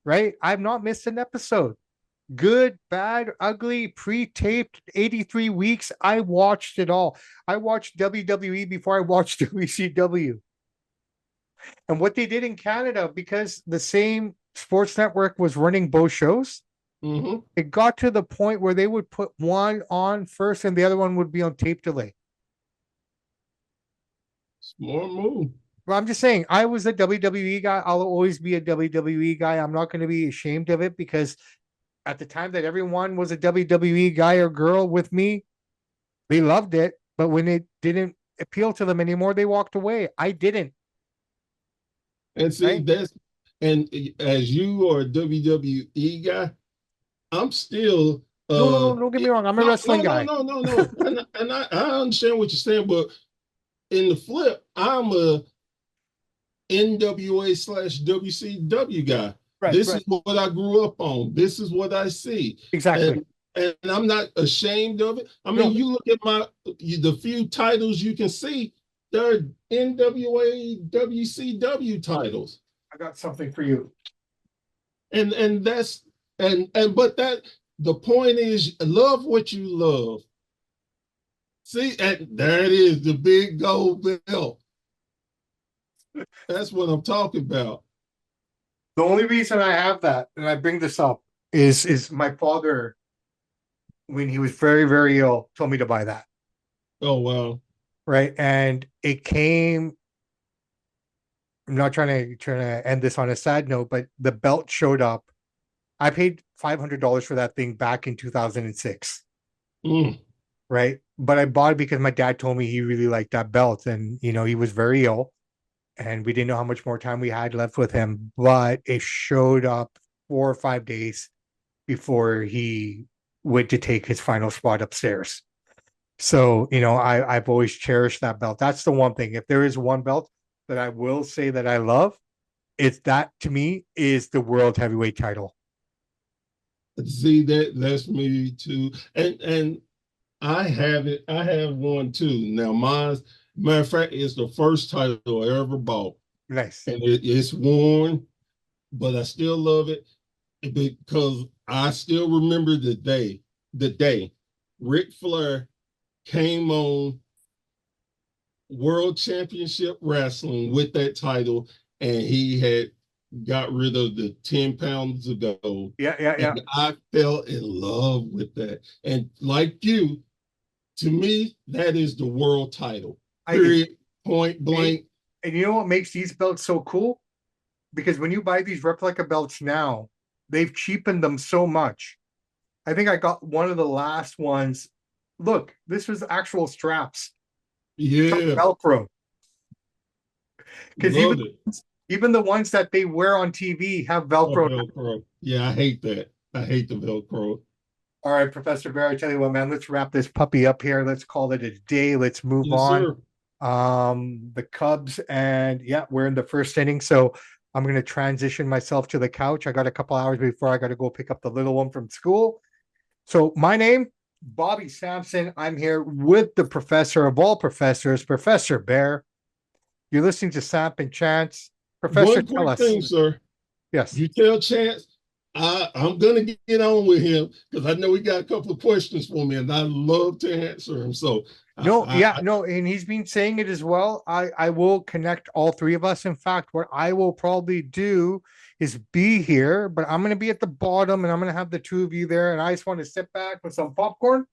Speaker 1: right? I've not missed an episode. Good, bad, ugly, pre-taped, 83 weeks. I watched it all. I watched WWE before I watched WCW. And what they did in Canada, because the same sports network was running both shows,
Speaker 2: Hmm.
Speaker 1: it got to the point where they would put one on first and the other one would be on tape delay.
Speaker 2: Smart move.
Speaker 1: Well, I'm just saying, I was a WWE guy. I'll always be a WWE guy. I'm not going to be ashamed of it because at the time that everyone was a WWE guy or girl with me, they loved it. But when it didn't appeal to them anymore, they walked away. I didn't,
Speaker 2: And see,
Speaker 1: right?
Speaker 2: that's and as you are a WWE guy, I'm still
Speaker 1: No, no, no, don't get me wrong. I'm a wrestling guy.
Speaker 2: no. I understand what you're saying, but in the flip, I'm a NWA/WCW guy.
Speaker 1: Right,
Speaker 2: This
Speaker 1: right.
Speaker 2: is what I grew up on. This is what I see.
Speaker 1: Exactly.
Speaker 2: And I'm not ashamed of it. I mean,
Speaker 1: No,
Speaker 2: you look at the few titles you can see, they're NWA, WCW titles.
Speaker 1: I got something for you.
Speaker 2: And that's and but that the point is love what you love. See, and there it is, the big gold belt. That's what I'm talking about.
Speaker 1: The only reason I have that, and I bring this up, is my father, when he was very, very ill, told me to buy that.
Speaker 2: Oh wow.
Speaker 1: Right. And it came, I'm not trying to end this on a sad note, but the belt showed up. I paid $500 for that thing back in 2006.
Speaker 2: Mm.
Speaker 1: Right. But I bought it because my dad told me he really liked that belt. And, he was very ill and we didn't know how much more time we had left with him. But it showed up 4 or 5 days before he went to take his final spot upstairs. So, I've always cherished that belt. That's the one thing. If there is one belt that I will say that I love, it's that to me is the world heavyweight title.
Speaker 2: See that's me too. And I have it. I have one too. Now, matter of fact, it's the first title I ever bought,
Speaker 1: Nice.
Speaker 2: and it's worn, but I still love it because I still remember the day Ric Flair came on World Championship Wrestling with that title, and he had got rid of the 10 pounds of gold.
Speaker 1: Yeah, yeah, yeah.
Speaker 2: And I fell in love with that. And like you, to me, that is the world title.
Speaker 1: I agree.
Speaker 2: Period. Point blank.
Speaker 1: And you know what makes these belts so cool? Because when you buy these replica belts now, they've cheapened them so much. I think I got one of the last ones. Look, this was actual straps,
Speaker 2: Yeah.
Speaker 1: Velcro. Because
Speaker 2: Love it.
Speaker 1: even the ones that they wear on TV have
Speaker 2: Oh,
Speaker 1: Velcro.
Speaker 2: Velcro. Yeah, I hate that. I hate the Velcro.
Speaker 1: All right, Professor Bear, I tell you what, man, let's wrap this puppy up here. Let's call it a day. Let's move
Speaker 2: Yes,
Speaker 1: on.
Speaker 2: sir.
Speaker 1: The Cubs, and yeah, we're in the first inning. So I'm going to transition myself to the couch. I got a couple hours before I got to go pick up the little one from school. So my name, Bobby Sampson. I'm here with the professor of all professors, Professor Bear. You're listening to Samp&Chance. Professor,
Speaker 2: One
Speaker 1: tell
Speaker 2: quick
Speaker 1: us.
Speaker 2: thing, sir.
Speaker 1: Yes.
Speaker 2: You tell Chance I'm gonna get on with him because I know he got a couple of questions for me, and I love to answer them. So
Speaker 1: No, yeah,
Speaker 2: I
Speaker 1: no, and he's been saying it as well. I will connect all three of us. In fact, what I will probably do is be here, but I'm going to be at the bottom, and I'm going to have the two of you there, and I just want to sit back with some popcorn,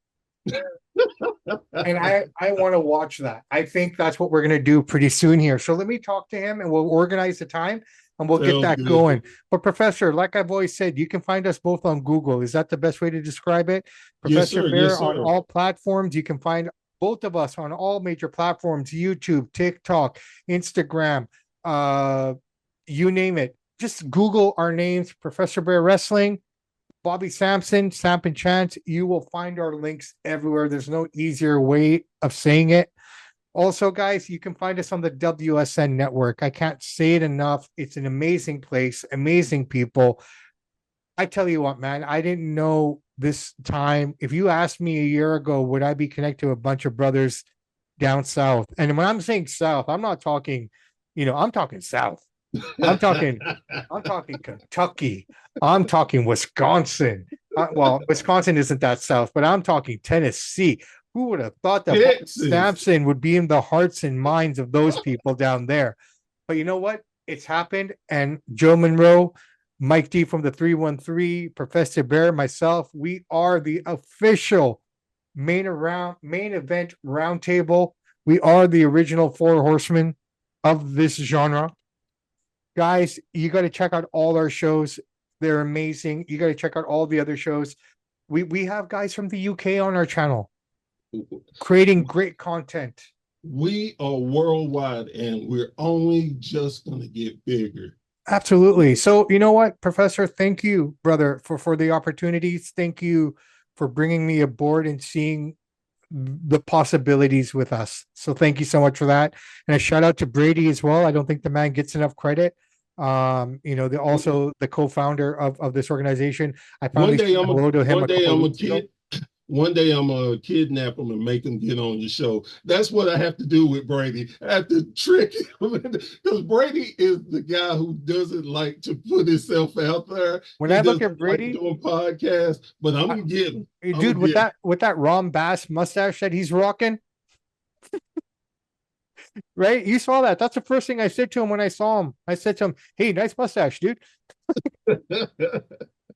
Speaker 1: and I want to watch that. I think that's what we're going to do pretty soon here. So let me talk to him, and we'll organize the time, and we'll get
Speaker 2: sounds
Speaker 1: that
Speaker 2: good.
Speaker 1: going. But Professor, like I've always said, you can find us both on Google. Is that the best way to describe it?
Speaker 2: Yes,
Speaker 1: Professor
Speaker 2: sir. Yes,
Speaker 1: Bear on
Speaker 2: sir.
Speaker 1: all platforms. You can find both of us on all major platforms: YouTube, TikTok, Instagram, you name it. Just Google our names, Professor Bear Wrestling, Bobby Sampson, Samp&Chance. You will find our links everywhere. There's no easier way of saying it. Also, guys, you can find us on the WSN network. I can't say it enough. It's an amazing place, amazing people. I tell you what, man, I didn't know this time. If you asked me a year ago, would I be connected to a bunch of brothers down south? And when I'm saying south, I'm not talking, I'm talking south. I'm talking, I'm talking Kentucky. I'm talking Wisconsin. Well, Wisconsin isn't that south, but I'm talking Tennessee. Who would have thought that Bobby
Speaker 2: Texas.
Speaker 1: Sampson would be in the hearts and minds of those people down there? But you know what? It's happened. And Joe Monroe, Mike D from the 313, Professor Bear, myself, we are the official main event roundtable. We are the original four horsemen of this genre. Guys, you got to check out all our shows. They're amazing. You got to check out all the other shows. We have guys from the UK on our channel creating great content.
Speaker 2: We are worldwide and we're only just going to get bigger.
Speaker 1: Absolutely. So, you know what, Professor, thank you, brother, for the opportunities. Thank you for bringing me aboard and seeing the possibilities with us. So thank you so much for that. And a shout out to Brady as well. I don't think the man gets enough credit. Also the co-founder of this organization. I finally said hello to him
Speaker 2: one
Speaker 1: a
Speaker 2: day
Speaker 1: couple of
Speaker 2: I'm a
Speaker 1: weeks ago.
Speaker 2: kid. One day I'm gonna kidnap him and make him get on your show. That's what I have to do with Brady. I have to trick him because Brady is the guy who doesn't like to put himself out there.
Speaker 1: When
Speaker 2: He
Speaker 1: I look
Speaker 2: doesn't
Speaker 1: at
Speaker 2: like
Speaker 1: Brady,
Speaker 2: doing podcasts, but I'm gonna get him. I'm
Speaker 1: dude,
Speaker 2: gonna get him.
Speaker 1: with that Ron Bass mustache that he's rocking, right? You saw that. That's the first thing I said to him when I saw him. I said to him, "Hey, nice mustache, dude."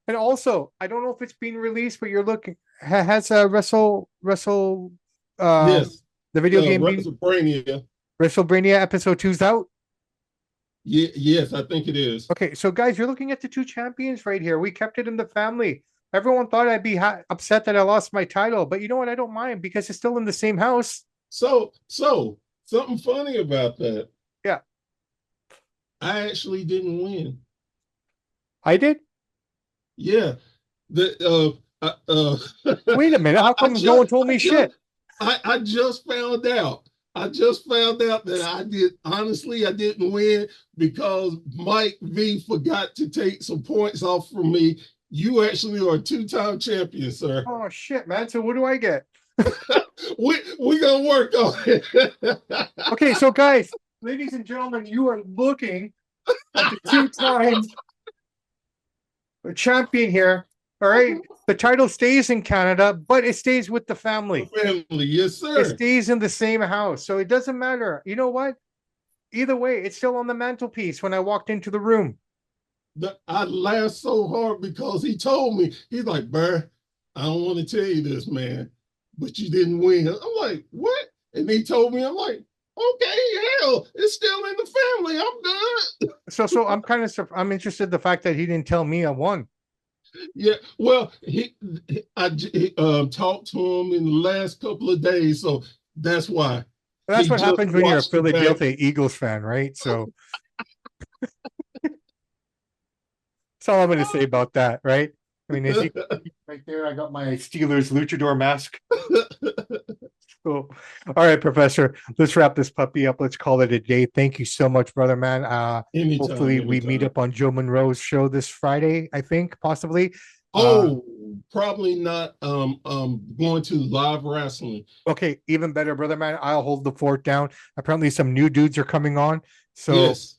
Speaker 1: And also, I don't know if it's been released, but you're looking has Wrestle
Speaker 2: Yes,
Speaker 1: the video game being
Speaker 2: WrestleMania.
Speaker 1: WrestleMania episode two's out.
Speaker 2: Yes, I think it is.
Speaker 1: Okay, so guys, you're looking at the two champions right here. We kept it in the family. Everyone thought I'd be upset that I lost my title, but you know what? I don't mind because it's still in the same house.
Speaker 2: So something funny about that.
Speaker 1: Yeah,
Speaker 2: I actually didn't win.
Speaker 1: I did.
Speaker 2: Yeah, the
Speaker 1: Wait a minute. How come no one told me shit?
Speaker 2: I just found out. I just found out that I did honestly I didn't win because Mike V forgot to take some points off from me. You actually are a two-time champion, sir.
Speaker 1: Oh shit, man. So what do I get?
Speaker 2: We gonna work on it.
Speaker 1: Okay, so guys, ladies and gentlemen, you are looking at the two-time champion here. All right. The title stays in Canada, but it stays with the family.
Speaker 2: Family, yes,
Speaker 1: It
Speaker 2: sir.
Speaker 1: stays in the same house. So it doesn't matter. You know what? Either way, it's still on the mantelpiece when I walked into the room.
Speaker 2: I laughed so hard because he told me, he's like, Burr, I don't want to tell you this, man, but you didn't win. I'm like, what? And he told me, I'm like, okay, hell, it's still in the family. I'm good.
Speaker 1: So I'm interested in the fact that he didn't tell me I won.
Speaker 2: Yeah, well, I talked to him in the last couple of days, so that's why
Speaker 1: That's
Speaker 2: he
Speaker 1: what
Speaker 2: just
Speaker 1: happens when you're a
Speaker 2: watched the back.
Speaker 1: Philadelphia Eagles fan, right? So that's all I'm going to say about that, right? I mean, as you right there, I got my Steelers luchador mask. Cool. All right, Professor. Let's wrap this puppy up. Let's call it a day. Thank you so much, brother man. Hopefully we meet up on Joe Monroe's show this Friday, I think, possibly.
Speaker 2: Probably not going to live wrestling.
Speaker 1: Okay, even better, brother man. I'll hold the fort down. Apparently some new dudes are coming on. So
Speaker 2: yes,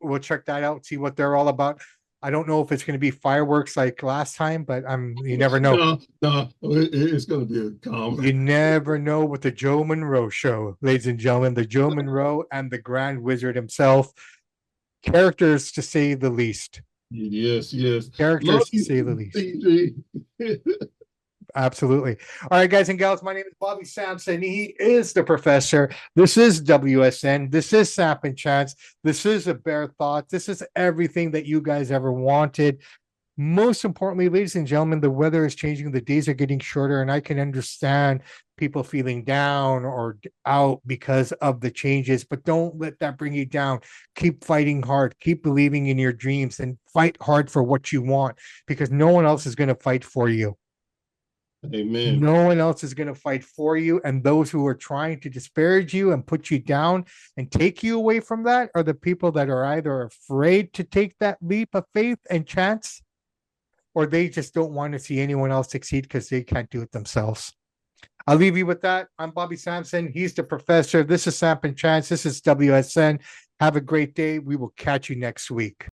Speaker 1: we'll check that out, see what they're all about. I don't know if it's going to be fireworks like last time, but you never know.
Speaker 2: No, it's going to be a calm.
Speaker 1: You never know with the Joe Monroe show, ladies and gentlemen. The Joe Monroe and the Grand Wizard himself. Characters to say the least.
Speaker 2: Yes.
Speaker 1: Characters
Speaker 2: Love
Speaker 1: to say the least.
Speaker 2: CG.
Speaker 1: Absolutely. All right, guys and gals, my name is Bobby Sampson. He is the professor. This is WSN. This is Samp&Chance. This is a Bear Thought. This is everything that you guys ever wanted. Most importantly, ladies and gentlemen, the weather is changing. The days are getting shorter, and I can understand people feeling down or out because of the changes, but don't let that bring you down. Keep fighting hard. Keep believing in your dreams and fight hard for what you want because no one else is going to fight for you.
Speaker 2: Amen.
Speaker 1: No one else is going to fight for you. And those who are trying to disparage you and put you down and take you away from that are the people that are either afraid to take that leap of faith and chance, or they just don't want to see anyone else succeed because they can't do it themselves. I'll leave you with that. I'm Bobby Sampson. He's the professor. This is Samp&Chance. This is WSN. Have a great day. We will catch you next week.